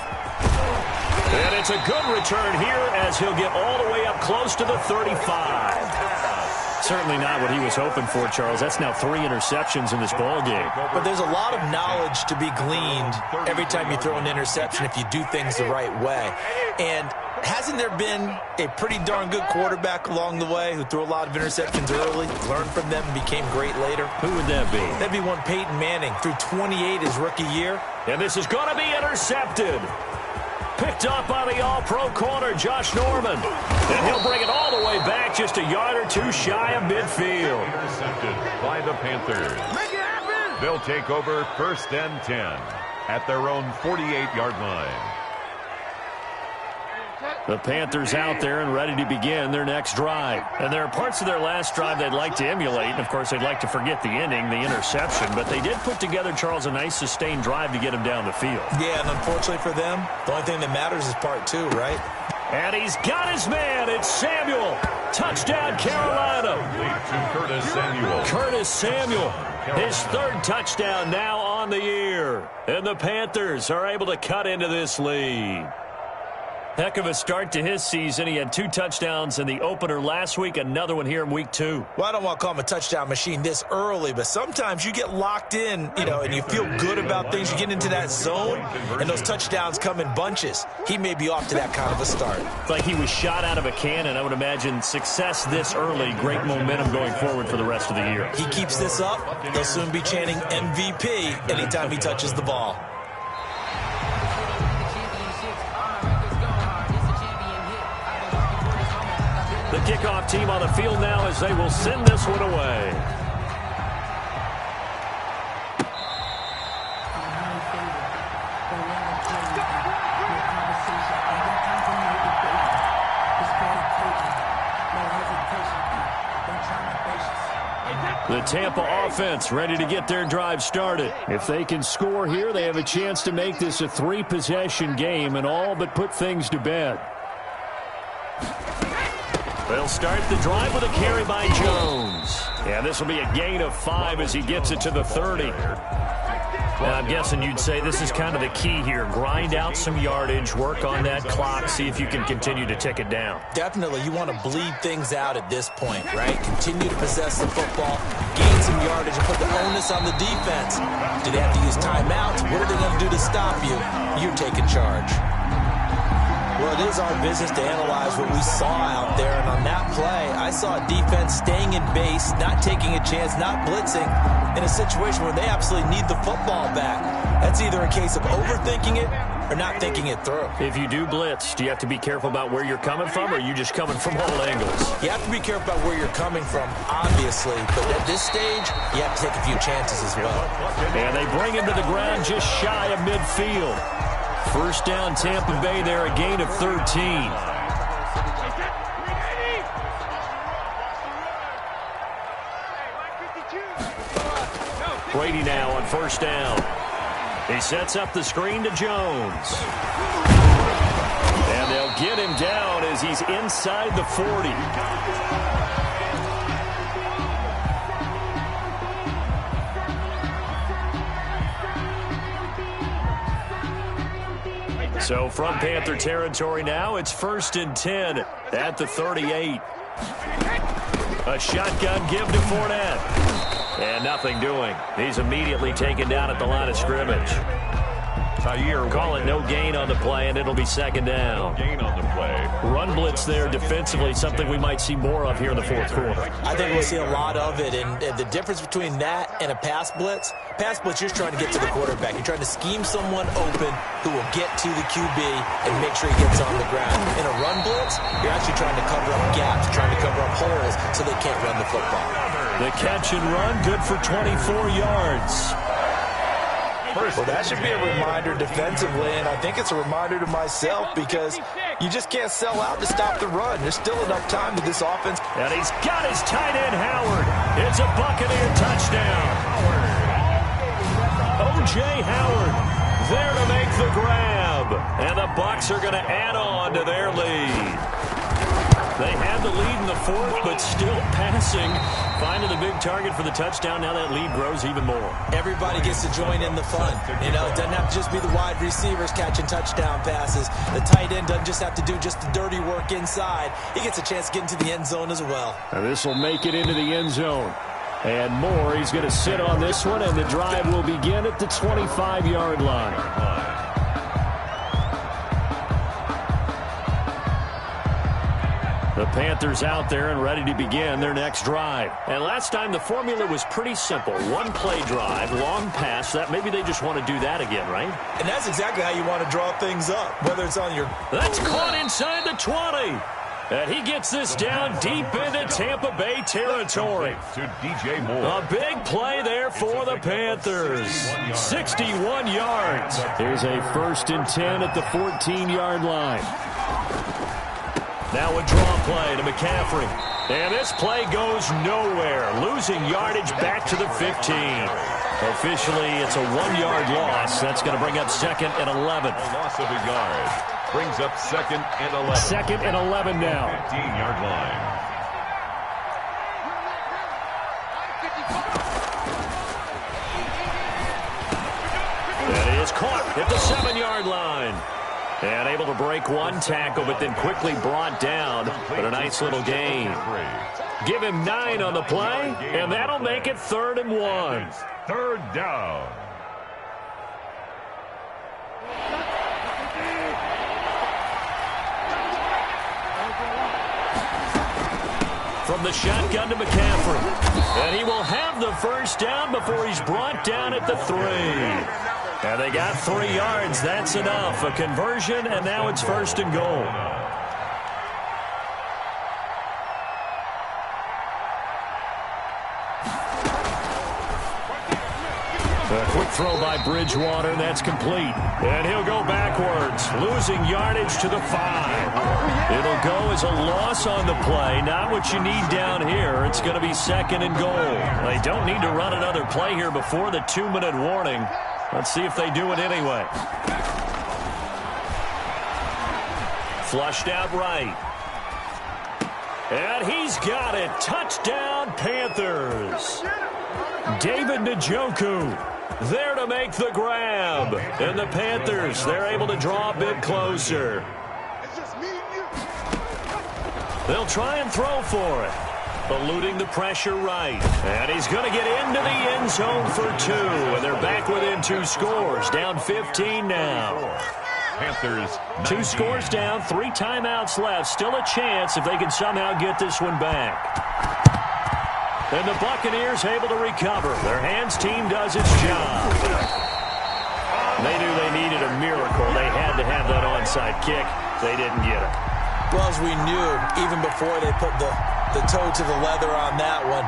And it's a good return here as he'll get all the way up close to the 35. Certainly not what he was hoping for, Charles. That's now 3 interceptions in this ball game. But there's a lot of knowledge to be gleaned every time you throw an interception if you do things the right way. And hasn't there been a pretty darn good quarterback along the way who threw a lot of interceptions early, learned from them, and became great later? Who would that be? That'd be one Peyton Manning, threw 28 his rookie year. And this is going to be intercepted. Picked up by the all-pro corner, Josh Norman. And he'll bring it all the way back, just a yard or 2 shy of midfield. Intercepted by the Panthers. They'll take over 1st and 10 at their own 48-yard line. The Panthers out there and ready to begin their next drive. And there are parts of their last drive they'd like to emulate. And, of course, they'd like to forget the ending, the interception. But they did put together, Charles, a nice sustained drive to get him down the field. Yeah, and unfortunately for them, the only thing that matters is part 2, right? And he's got his man. It's Samuel. Touchdown, Carolina. Curtis Samuel. Curtis Samuel. His 3rd touchdown now on the year. And the Panthers are able to cut into this lead. Heck of a start to his season. He had 2 touchdowns in the opener last week, another one here in week 2. Well, I don't want to call him a touchdown machine this early, but sometimes you get locked in, and you feel good about things. You get into that zone, and those touchdowns come in bunches. He may be off to that kind of a start. It's like he was shot out of a cannon. I would imagine success this early, great momentum going forward for the rest of the year. He keeps this up, they'll soon be chanting MVP anytime he touches the ball. The kickoff team on the field now as they will send this one away. The Tampa offense ready to get their drive started. If they can score here, they have a chance to make this a 3-possession game and all but put things to bed. They'll start the drive with a carry by Jones. Yeah, this will be a gain of 5 as he gets it to the 30. And I'm guessing you'd say this is kind of the key here. Grind out some yardage, work on that clock, see if you can continue to tick it down. Definitely, you want to bleed things out at this point, right? Continue to possess the football, gain some yardage, and put the onus on the defense. Do they have to use timeouts? What are they going to do to stop you? You're taking charge. Well, it is our business to analyze what we saw out there, and on that play, I saw a defense staying in base, not taking a chance, not blitzing, in a situation where they absolutely need the football back. That's either a case of overthinking it or not thinking it through. If you do blitz, do you have to be careful about where you're coming from, or are you just coming from all angles? You have to be careful about where you're coming from, obviously, but at this stage, you have to take a few chances as well. And they bring him to the ground just shy of midfield. First down, Tampa Bay there, a gain of 13. Brady now on first down. He sets up the screen to Jones. And they'll get him down as he's inside the 40. So from Panther territory now, it's 1st and 10 at the 38. A shotgun give to Fournette. And nothing doing. He's immediately taken down at the line of scrimmage. Call it no gain on the play, and it'll be 2nd down. No gain on the play. Run blitz there defensively, something we might see more of here in the 4th quarter. I think we'll see a lot of it, and the difference between that and a pass blitz, you're trying to get to the quarterback. You're trying to scheme someone open who will get to the QB and make sure he gets on the ground. In a run blitz, you're actually trying to cover up gaps, trying to cover up holes so they can't run the football. The catch and run, good for 24 yards. Well, that should be a reminder defensively, and I think it's a reminder to myself because you just can't sell out to stop the run. There's still enough time to this offense. And he's got his tight end, Howard. It's a Buccaneer touchdown. O.J. Howard there to make the grab. And the Bucs are going to add on to their lead. They had the lead in the 4th, but still passing. Finding the big target for the touchdown. Now that lead grows even more. Everybody gets to join in the fun. You know, it doesn't have to just be the wide receivers catching touchdown passes. The tight end doesn't just have to do just the dirty work inside. He gets a chance to get into the end zone as well. And this will make it into the end zone. And more, he's going to sit on this one, and the drive will begin at the 25-yard line. The Panthers out there and ready to begin their next drive. And last time the formula was pretty simple. One play drive, long pass. That maybe they just want to do that again, right? And that's exactly how you want to draw things up, whether it's on your... That's caught inside the 20. And he gets this down deep into Tampa Bay territory. To DJ Moore. A big play there for the Panthers. 61 yards. Here's a 1st and 10 at the 14-yard line. Now a draw play to McCaffrey. And this play goes nowhere. Losing yardage back to the 15. Officially, it's a 1-yard loss. That's going to bring up 2nd and 11. A loss of a yard. Brings up 2nd and 11. 2nd and 11 now. 15-yard line. And he is caught at the 7-yard line. And able to break one tackle, but then quickly brought down. But a nice little gain. Give him 9 on the play, and that'll make it 3rd and 1. 3rd down. From the shotgun to McCaffrey. And he will have the first down before he's brought down at the 3. And they got 3 yards. That's enough. A conversion, and now it's 1st and goal. A quick throw by Bridgewater. That's complete. And he'll go backwards, losing yardage to the 5. It'll go as a loss on the play. Not what you need down here. It's going to be 2nd and goal. They don't need to run another play here before the 2-minute warning. Let's see if they do it anyway. Flushed out right. And he's got it. Touchdown, Panthers. David Njoku there to make the grab. And the Panthers, they're able to draw a bit closer. They'll try and throw for it. Eluding the pressure right. And he's going to get into the end zone for 2. And they're back within 2 scores. Down 15 now. Panthers 2 scores down, 3 timeouts left. Still a chance if they can somehow get this one back. And the Buccaneers able to recover. Their hands team does its job. They knew they needed a miracle. They had to have that onside kick. They didn't get it. Well, as we knew, even before they put the toe to the leather on that one,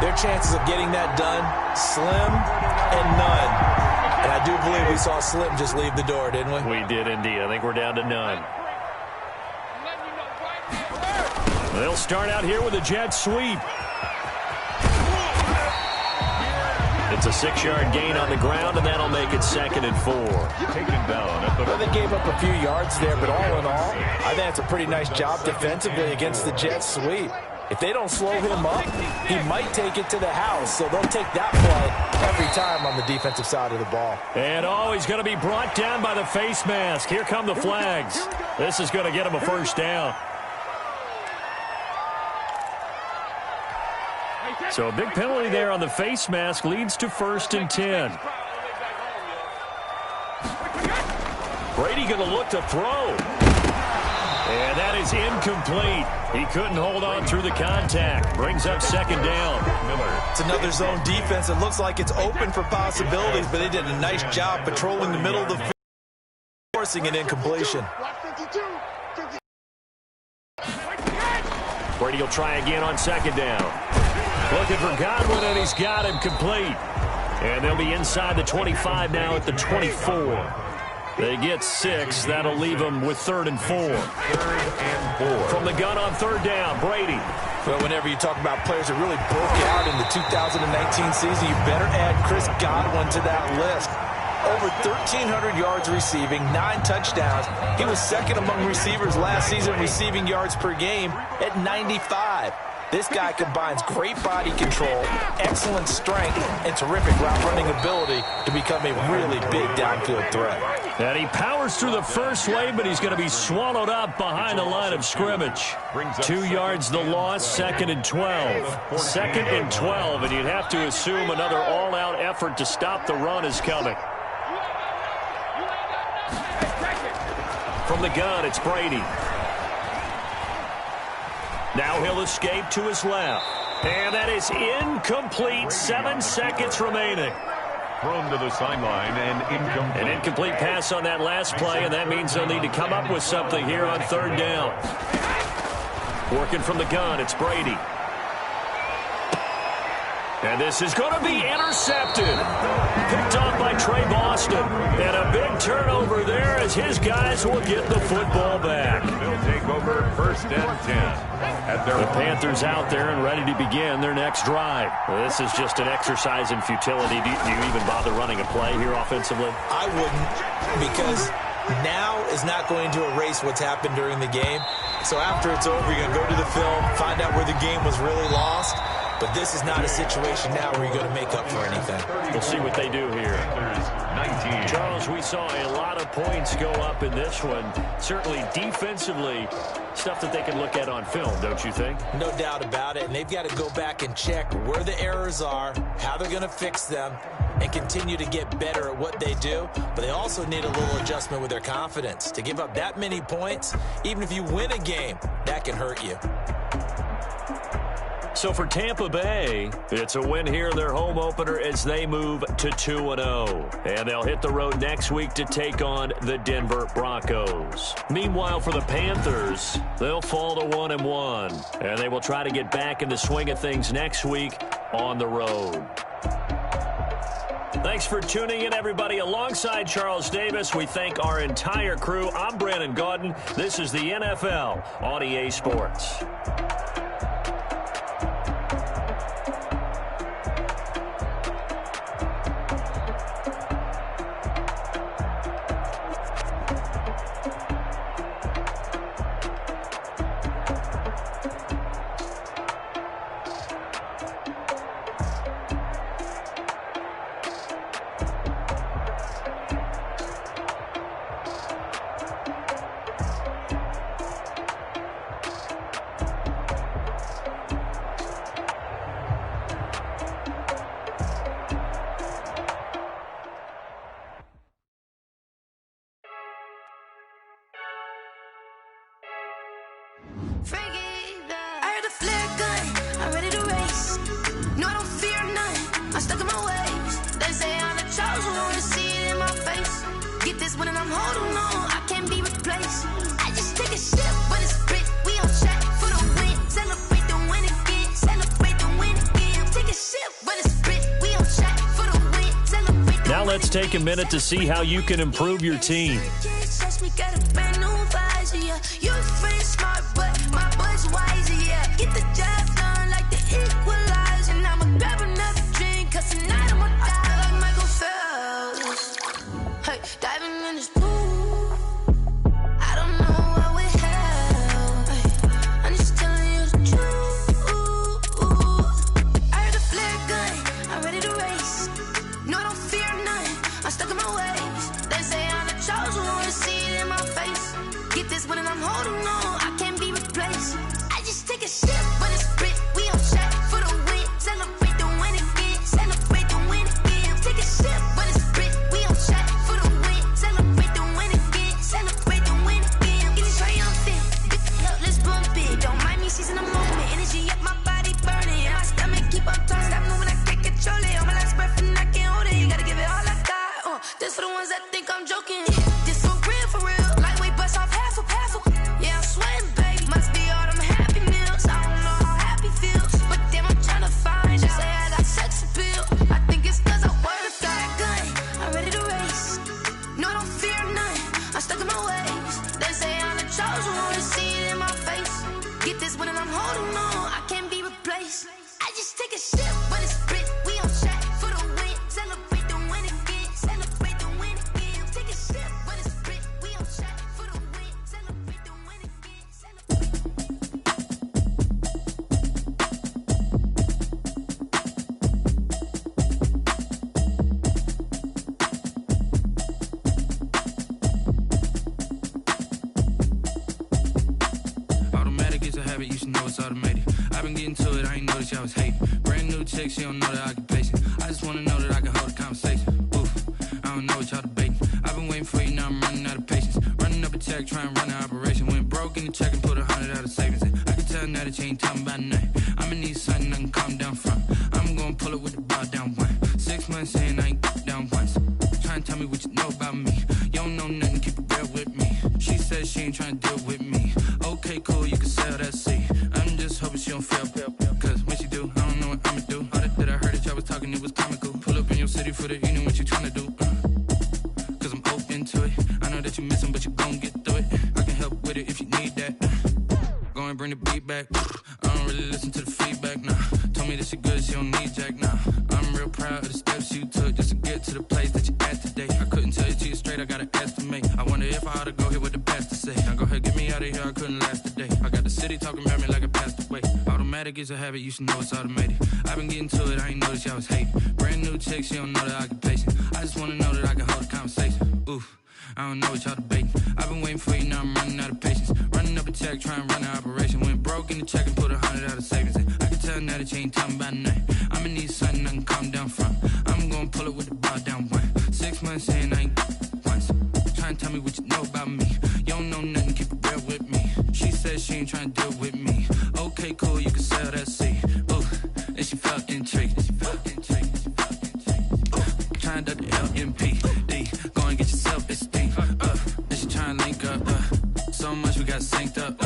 their chances of getting that done, slim and none. And I do believe we saw Slim just leave the door, didn't we? We did indeed. I think we're down to none. They'll start out here with a jet sweep. It's a 6-yard gain on the ground, and that'll make it 2nd and 4. taken down at the... Well, they gave up a few yards there, but all in all, I think that's a pretty nice job defensively against the jet sweep. If they don't slow him up, he might take it to the house, so they'll take that play every time on the defensive side of the ball. And he's going to be brought down by the face mask. Here come the flags. This is going to get him a first down. So a big penalty there on the face mask leads to 1st and 10. Brady going to look to throw. And that is incomplete. He couldn't hold on through the contact. Brings up 2nd down. Miller. It's another zone defense. It looks like it's open for possibilities, but they did a nice job patrolling the middle of the field, forcing an incompletion. Brady will try again on 2nd down. Looking for Godwin, and he's got him complete. And they'll be inside the 25 now at the 24. They get 6. That'll leave them with 3rd and 4. 3rd and 4. From the gun on 3rd down, Brady. Well, whenever you talk about players that really broke out in the 2019 season, you better add Chris Godwin to that list. Over 1,300 yards receiving, 9 touchdowns. He was 2nd among receivers last season receiving yards per game at 95. This guy combines great body control, excellent strength, and terrific route running ability to become a really big downfield threat. And he powers through the first wave, but he's going to be swallowed up behind the line of scrimmage. 2 yards the loss, 2nd and 12. 2nd and 12, and you'd have to assume another all-out effort to stop the run is coming. From the gun, it's Brady. Now he'll escape to his left. And that is incomplete. 7 seconds remaining. Thrown to the sideline and incomplete. An incomplete pass on that last play, and that means they'll need to come up with something here on 3rd down. Working from the gun, it's Brady. And this is going to be intercepted. Picked off by Trey Boston. And a big turnover there as his guys will get the football back. They'll take over 1st and 10. The Panthers out there and ready to begin their next drive. This is just an exercise in futility. Do you even bother running a play here offensively? I wouldn't, because now is not going to erase what's happened during the game. So after it's over, you're going to go to the film, find out where the game was really lost. But this is not a situation now where you're going to make up for anything. We'll see what they do here. 19. Charles, we saw a lot of points go up in this one. Certainly defensively, stuff that they can look at on film, don't you think? No doubt about it. And they've got to go back and check where the errors are, how they're going to fix them, and continue to get better at what they do. But they also need a little adjustment with their confidence. To give up that many points, even if you win a game, that can hurt you. So for Tampa Bay, it's a win here in their home opener as they move to 2-0. And they'll hit the road next week to take on the Denver Broncos. Meanwhile, for the Panthers, they'll fall to 1-1. And they will try to get back in the swing of things next week on the road. Thanks for tuning in, everybody. Alongside Charles Davis, we thank our entire crew. I'm Brandon Gaudin. This is the NFL on EA Sports. I heard a flare gun, I'm ready to race. No, I don't fear none, I'm stuck in my ways. They say I'm the chosen one, see it in my face. Get this one and I'm holding on, I can't be replaced. I just take a sip, but it's split, we on track for the win. Celebrate the win again, celebrate the win again. Take a sip, but it's split, we on track for the win. Celebrate the Now let's take a minute to see how you can improve your team. It's a habit, you should know it's automated. I've been getting to it, I ain't noticed y'all was hating. Brand new chick, she don't know the occupation. I just wanna know that I can hold a conversation. Oof, I don't know what y'all debating. I've been waiting for you, now I'm running out of patience. Running up a check, trying to run an operation. Went broke in the check and put 100 out of savings in. I can tell now that you ain't talking about nothing. I'ma need something I can calm down from. I'm gonna pull it with the bar down one. 6 months in, I ain't once. Trying to tell me what you know about me. You don't know nothing, keep it real with me. She said she ain't trying to deal with me. Okay, cool, you can sell that seed. Ooh, and she felt intrigued. Trying to the LMPD. Go and get your self-esteem. And she trying to link up. So much we got synced up.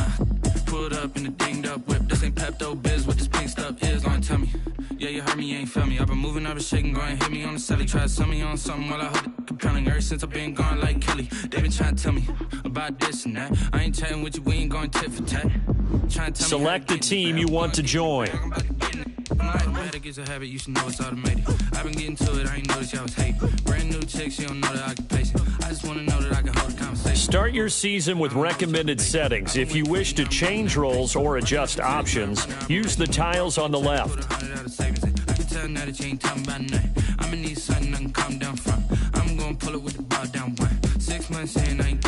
Pulled up in the dinged up whip. This ain't Pepto-Biz, what this pink stuff is. Long tell me. Yeah, you heard me, you ain't felt me. I've been moving, I've been shaking, go and hit me on the celly. Try to sell me on something while I hold it compelling. Ever since I've been gone like Kelly, they been trying to tell me about this and that. I ain't chatting with you, we ain't going tit for tat. Select the team you want to join. It's a habit, you should know it's automated. I've been getting to it, I ain't noticed y'all was hating. Brand new chick, she don't know the occupation. I just wanna know that I can hold a conversation. Start your season with recommended settings. If you wish to change roles or adjust options, use the tiles on the left. I can tell now that you ain't talking about nothing. I'ma need something I can calm down from. I'm gonna pull it with the bar down one. 6 months in, I ain't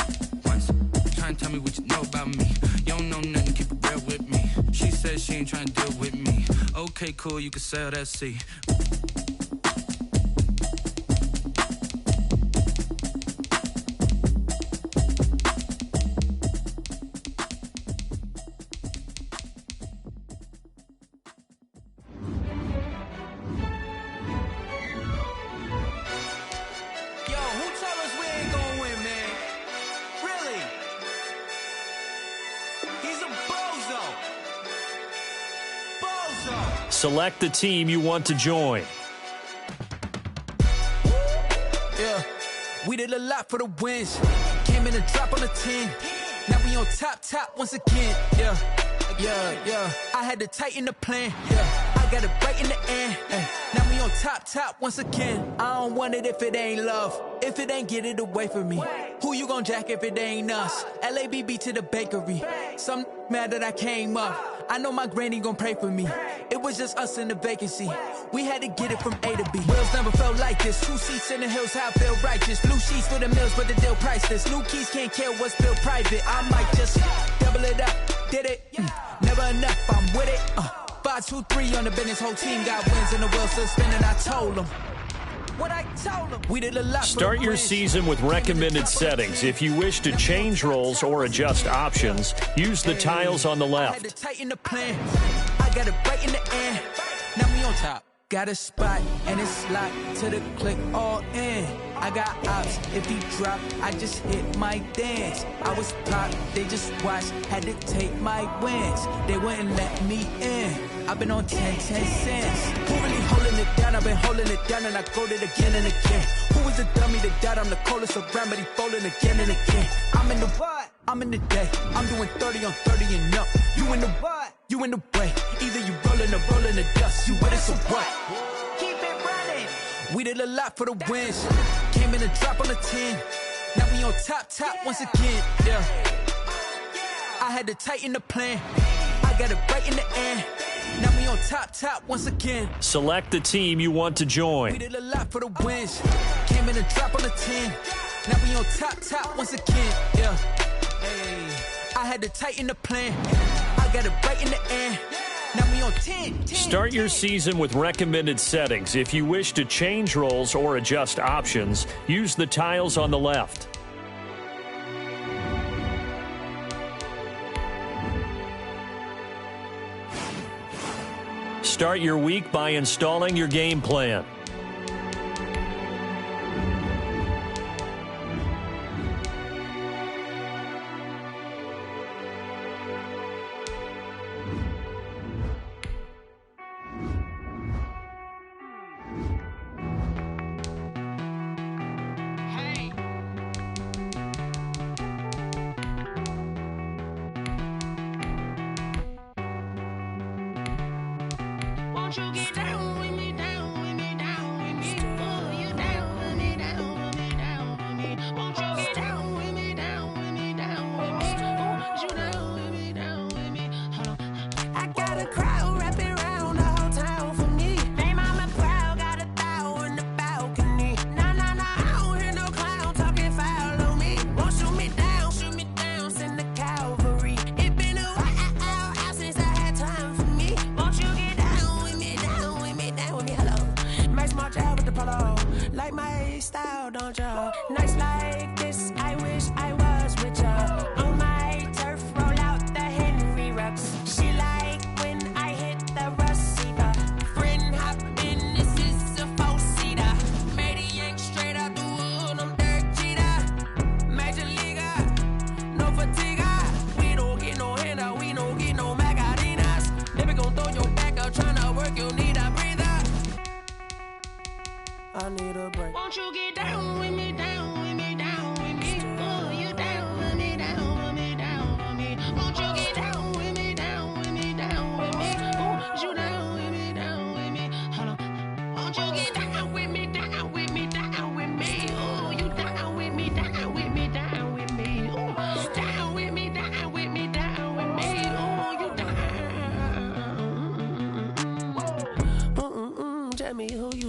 once. Trying to tell me what you know about me. You don't know nothing, keep it real with me. She said she ain't trying to deal with me. Okay, cool, you can sell that seed. He's a bozo. Bozo. Select the team you want to join. Yeah, we did a lot for the wins. Came in a drop on the 10. Now we on top once again. Yeah. I had to tighten the plan. Yeah, I got it right in the end. Now we on top once again. I don't want it if it ain't love. If it ain't, get it away from me. Who you gon' jack if it ain't us? LABB to the bakery. Some mad that I came up. I know my granny gon' pray for me. It was just us in the vacancy. We had to get it from A to B. Wheels never felt like this. 2 seats in the hills, how I feel righteous. Blue sheets for the mills, but the deal priceless. New keys can't care what's built private. I might just double it up. Did it? Never enough, I'm with it. 5, 2, 3 on the business. Whole team got wins and the wheels still spinning. I told them. What I told them. We did a lot. Start your season with recommended settings. If you wish to change roles or adjust options, use the tiles on the left. I had to tighten the plan. I got it right in the end. Now we on top. Got a spot and it's locked to the click all in. I got ops, if he drop, I just hit my dance. I was top, they just watched, had to take my wins. They wouldn't let me in. I've been on 10 cents. Who really holding it down? I've been holding it down and I go it again and again. Who was the dummy that died? I'm the coldest around, but he folding again and again. I'm in the what? I'm in the day. I'm doing 30 on 30 and up. You in the what? You in the way. Either you rolling or rolling the dust. You with us or what? Keep it running. We did a lot for the wins. Came in a drop on the 10. Now we on top once again. Yeah. I had to tighten the plan. I got it right in the end. Now we on top once again. Select the team you want to join. We did a lot for the wins. Came in a drop on the 10. Now we on top once again. Yeah. Hey. I had to tighten the plan. I got it right in the end. Now we on 10. Start your season with recommended settings. If you wish to change roles or adjust options, use the tiles on the left. Start your week by installing your game plan.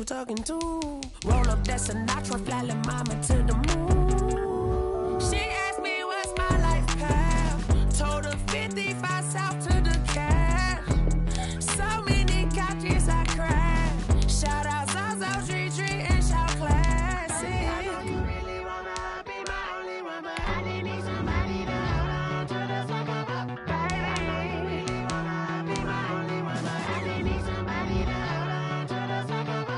Talking to roll up that Sinatra, fly la mama to the moon. She asked me what's my life path. Told her 55 south to the cash. So many couches I cried. Shout out Zaza, Tree, and shout classic. I know you really wanna be my only one, but I didn't need somebody to hold on to the second up, baby. I know you really wanna be my only one, but I didn't need somebody to hold on to the second up.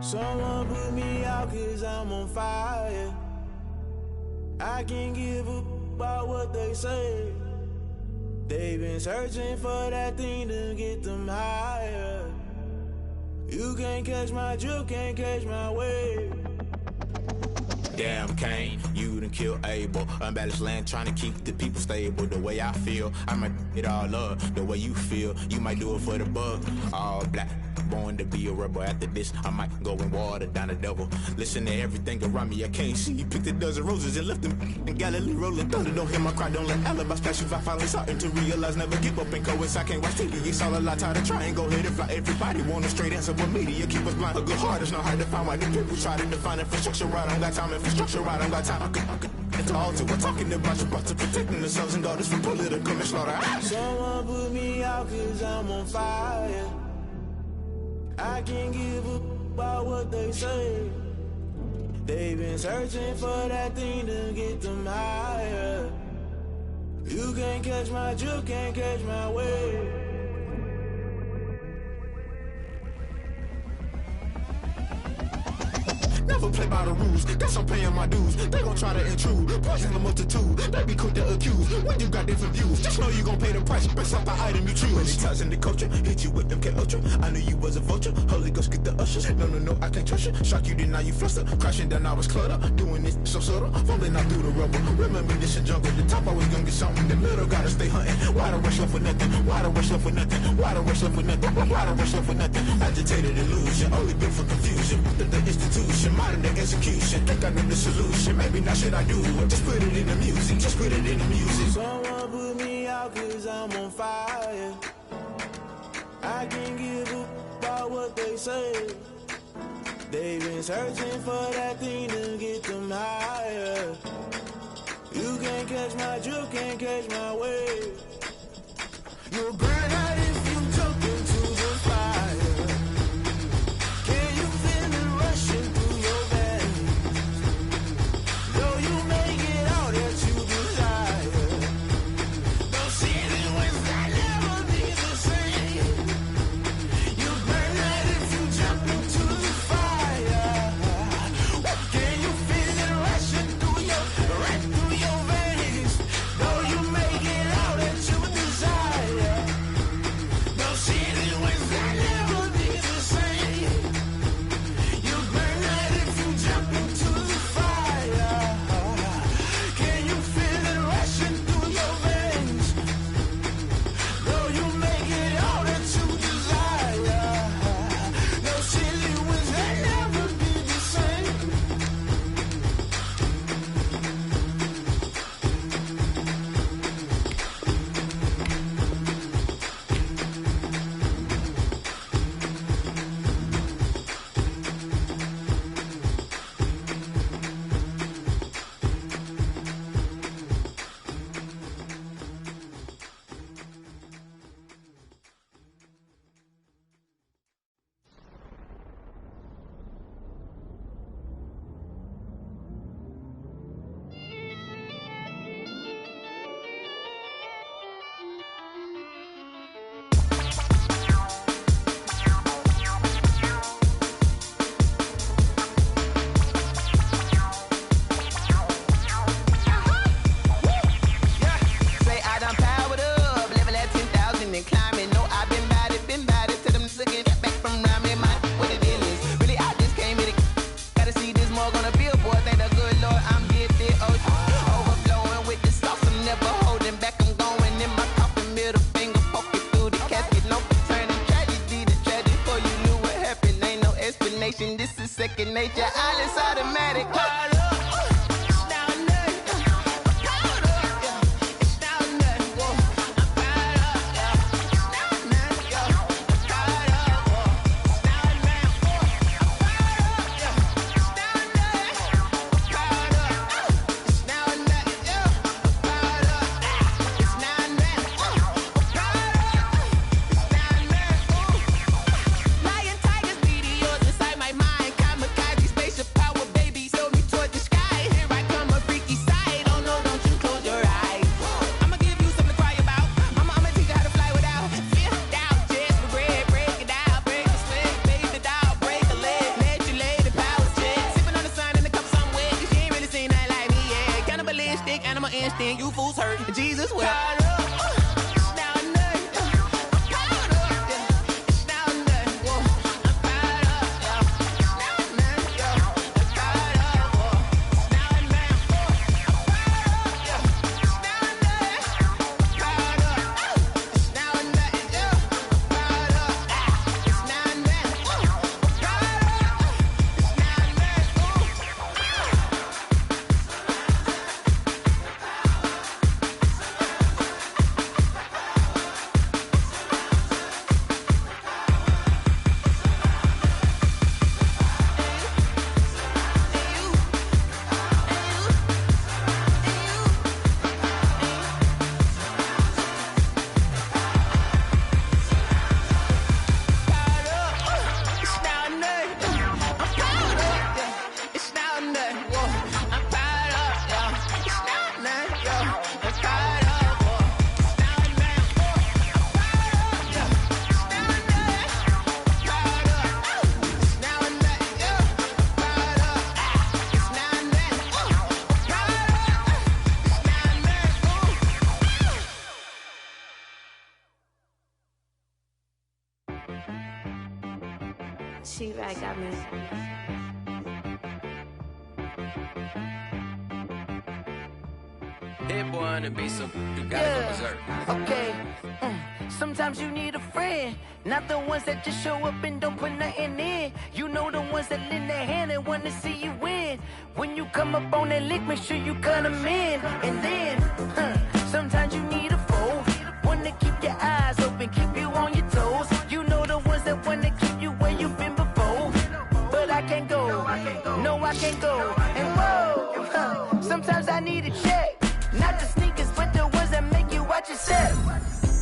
Someone put me out 'cause I'm on fire. I can't give a about what they say. They've been searching for that thing to get them higher. You can't catch my drift, can't catch my wave. Damn, Kane, you done killed Abel. Unbalanced land, trying to keep the people stable. The way I feel, I might it all up. The way you feel, you might do it for the bug. All black, born to be a rebel. After this, I might go and water down the devil. Listen to everything around me, I can't see. Picked a dozen roses and left them in Galilee rolling thunder. Don't hear my cry, don't let alibi splash. If I finally starting to realize, never give up and coincide. Can't watch TV, it's all a lot. Tired of trying, go ahead and fly. Everybody want a straight answer, but media keep us blind. A good heart is not hard to find. Why the people try to define infrastructure right? I don't got time, infrastructure right, I don't got time. I could it's all to we're talking about your brother protecting the sons and daughters from political manslaughter. Someone put me out 'cause I'm on fire. I can't give a about what they say. They've been searching for that thing to get them higher. You can't catch my drift, can't catch my wave. Never play by the rules, guess I'm paying my dues. They gon' try to intrude, poison the multitude. They be quick to accuse, when you got different views. Just know you gon' pay the price, based off the item you choose. When it's ties in the culture, hit you with MK Ultra. I knew you was a vulture, Holy Ghost get the ushers. No, I can't trust you. Shock you, then now you fluster. Crashing down, I was cluttered. Doing this so subtle, falling out through the rubble. Remember this a jungle, the top always gonna get something. The middle gotta stay hunting. Why the rush left for nothing? Why the rush left for nothing? Why the rush left for nothing? Why the rush left for nothing? Agitated illusion, only built for confusion. The institution, modern day execution. Think I know the solution. Maybe not should I do it? Just put it in the music. Just put it in the music. Someone put me out 'cause I'm on fire. I can't give a about what they say. They've been searching for that thing to get them higher. You can't catch my drift, can't catch my wave. You'll burn out if you jump into the fire. Can you feel it rushing through your veins? Though you may get all that you desire, those feelings will never be the same. You burn out if you jump into the fire. Can you feel it rushing through your veins? Though you may get all that you desire, those feelings will never be the same. You burn out if you jump into the fire. Can you feel it rushing through your veins? Though you may get all that you desire, those feelings will never be the same. Say I done powered up, level at 10,000 and climbing. No, I've been bad it to them niggas get back from around me. My what the deal is, really I just came here to gotta see this more gonna billboard. Thank the good Lord I'm here, overflowing with the sauce. I'm never holding back. I'm going in my coffin, middle finger poking through the casket. No turning tragedy to tragedy. Before you knew what happened, ain't no explanation. This is second nature. All is automatic. Lion, tigers, meteors inside my mind. Kamikaze, spaceship power, baby. Show me toward the Jesus will. She-Rag got me. Hit boy on the beat, so you gotta go berserk. Okay. Sometimes you need a friend, not the ones that just show up and don't put nothing in. You know the ones that lend their hand and want to see you win. When you come up on that lick, make sure you cut them in. And then, sometimes you need a foe, one to keep your eyes open, keep you on your toes. You know the ones that want to keep you where you've been before. But I can't go, no I can't go. And whoa, sometimes I need a check. Not the sneakers, but the ones that make you watch your step.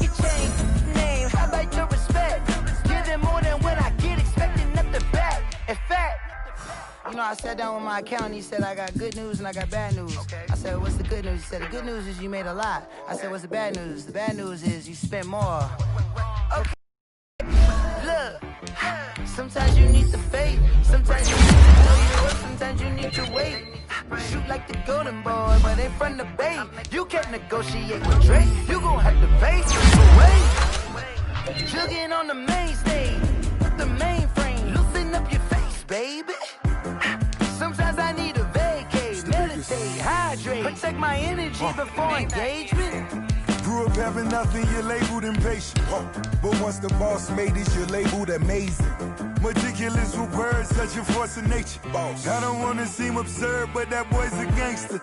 You change name, how about your respect? Give them more than what I get, expecting nothing back. In fact, you know, I sat down with my accountant, he said, I got good news and I got bad news. Okay. I said, what's the good news? He said, the good news is you made a lot. I said, what's the bad news? The bad news is you spent more. Okay. Look, sometimes you need the faith, sometimes you need to know your worth, sometimes you need to wait. Shoot like the golden boy, but in front of Bay. You can't negotiate with Drake, you gon' have to pay. But wait, jugging on the main stage, the mainframe, loosen up your face, baby. Sometimes I need a vacate, meditate, hydrate, protect my energy before engagement. Grew up having nothing, you're labeled impatient. But once the boss made it, you're labeled amazing. Meticulous with words, such a force of nature. I don't wanna seem absurd, but that boy's a gangster.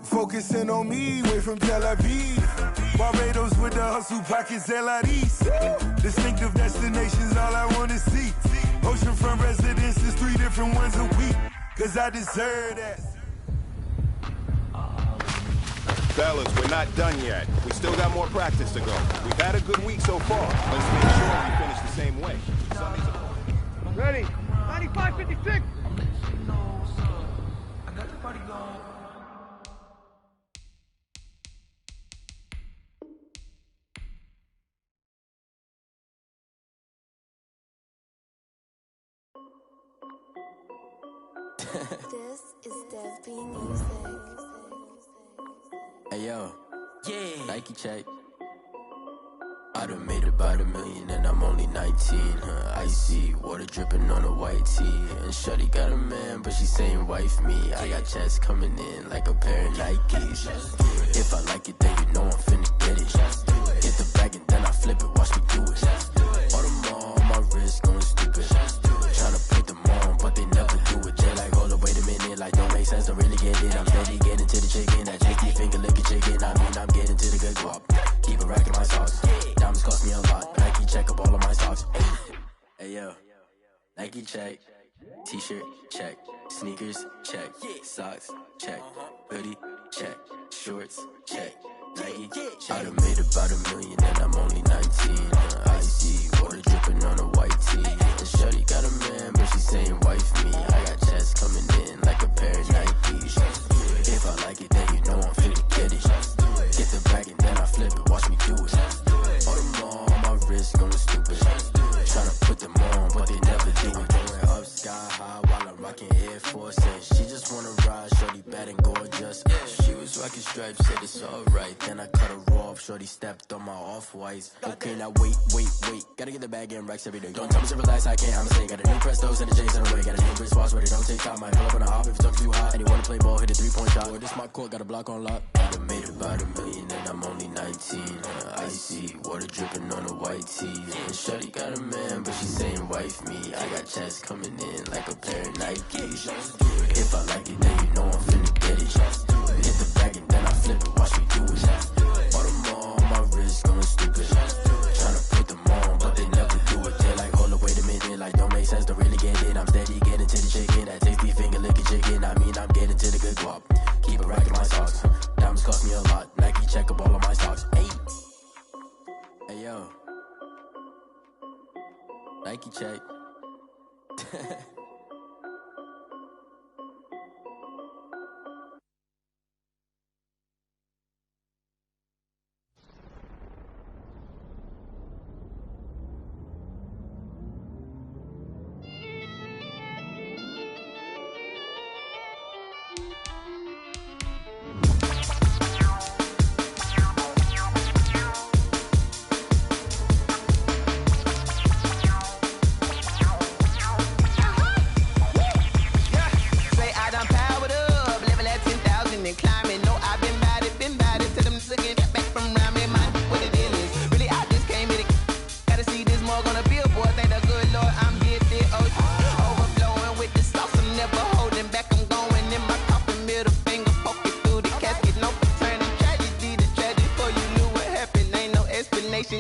Focusing on me, way from Tel Aviv. Barbados with the hustle pockets, LREs. Distinctive destinations, all I wanna see. Oceanfront residences, 3 different ones a week. Cause I deserve that. Fellas, we're not done yet. We still got more practice to go. We've had a good week so far. Let's make sure we finish the same way. Ready? 95-56. This is Dev B Music. Hey yo, yeah, Nike check. I done made about $1 million and I'm only 19. Icy water dripping on a white tee. And shorty got a man, but she saying wife me. I got checks coming in like a pair of Nikes. If I like it, then you know I'm finna get it. Get the bag and then I flip it, watch me do it. All on my wrist going stupid. Tryna put them on, but they never do it. They like, hold up, wait a minute, like don't make sense, don't really get it. I'm steady getting to the chicken, that chicky finger licking chicken. I mean, I'm getting to the good guap. Keep a rack in my socks. Diamonds cost me a lot. Nike check up all of my socks. Hey yo, Nike check. T-shirt check. Sneakers check. Socks check. Hoodie check. Shorts check. Nike. I done made about $1 million and I'm only 19. Icy water dripping on a white tee. And shorty got a man, but she saying wife me. I got checks coming in like a pair of Nikes. If I like it, then you know I'm finna get it. Get the bag and then I flip it, watch me do it. All them on my wrist going stupid. Tryna put them on, but they never do it. Going up sky high while I'm rocking Air Force. And she just wanna ride, shorty bad and gorgeous. She was rocking straight stripes, said it's alright. Then I cut her off, shorty stepped on my off-whites. Okay, now wait. Gotta get the bag and racks every day. Don't tell me to relax, I can't, I'ma say. Got a new Prestos and the J's in the way. Got a new Chris Foss, but it don't take time. Might pull up on the hop if it's up too hot. And you wanna play ball, hit a 3-point shot. Boy, this my court, got a block on lock. I done made about $1 million and I'm only 19. Icy, water dripping on a white tee. And shorty got a man, but she saying wife me. I got checks coming in like a pair of Nikes. If I like it, then you know I'm finna get it. Hit the bag and then I flip it, watch me do it. All them all on my wrist going stupid. Tryna put them on, but they never do it. They're like, hold up, wait a minute, like don't make sense, don't really get it. I'm steady getting to the chicken, that tasty finger licking chicken. I mean, I'm getting to the good guap. Keep a rack in my socks. Diamonds cost me a lot. Nike check up all of my socks. Hey yo, Nike check.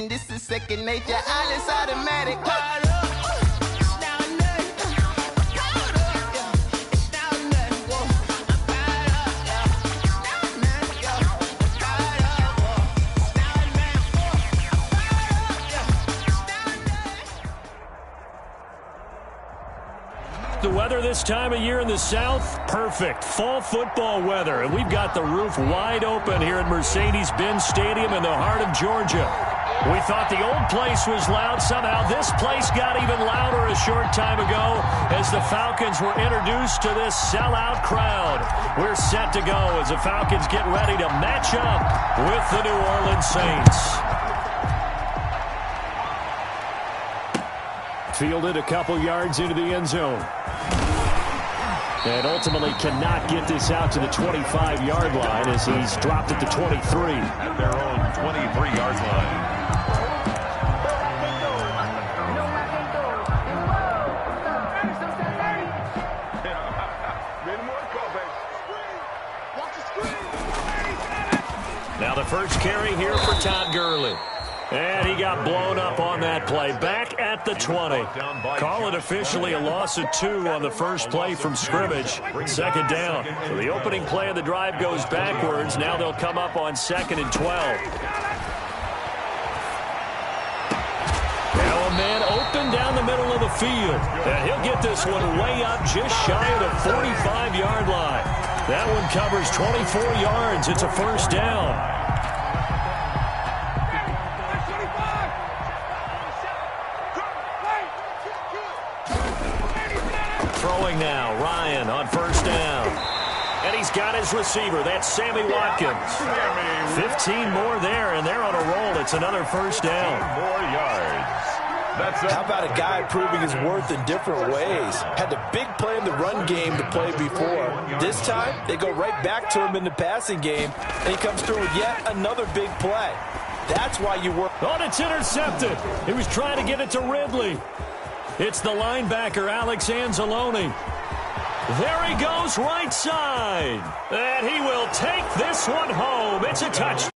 This is second nature, all is automatic. The weather this time of year in the South, perfect. Fall football weather. And we've got the roof wide open here at Mercedes-Benz Stadium in the heart of Georgia. We thought the old place was loud. Somehow this place got even louder a short time ago as the Falcons were introduced to this sellout crowd. We're set to go as the Falcons get ready to match up with the New Orleans Saints. Fielded a couple yards into the end zone. And ultimately cannot get this out to the 25-yard line as he's dropped at the 23. At their own 23-yard line. Now the first carry here for Todd Gurley. And he got blown up on that play. Back at the 20. Call it officially a loss of 2 on the first play from scrimmage. Second down. So the opening play of the drive goes backwards. Now they'll come up on 2nd and 12. Now a man open down the middle of the field. And he'll get this one way up just shy of the 45-yard line. That one covers 24 yards. It's a first down. Throwing now, Ryan on first down. And he's got his receiver. That's Sammy Watkins. 15 more there, and they're on a roll. It's another first down. 10 more yards. How about a guy proving his worth in different ways? Had the big play in the run game to play before. This time, they go right back to him in the passing game, and he comes through with yet another big play. That's why you work. Oh, it's intercepted. He was trying to get it to Ridley. It's the linebacker, Alex Anzalone. There he goes, right side. And he will take this one home. It's a touchdown.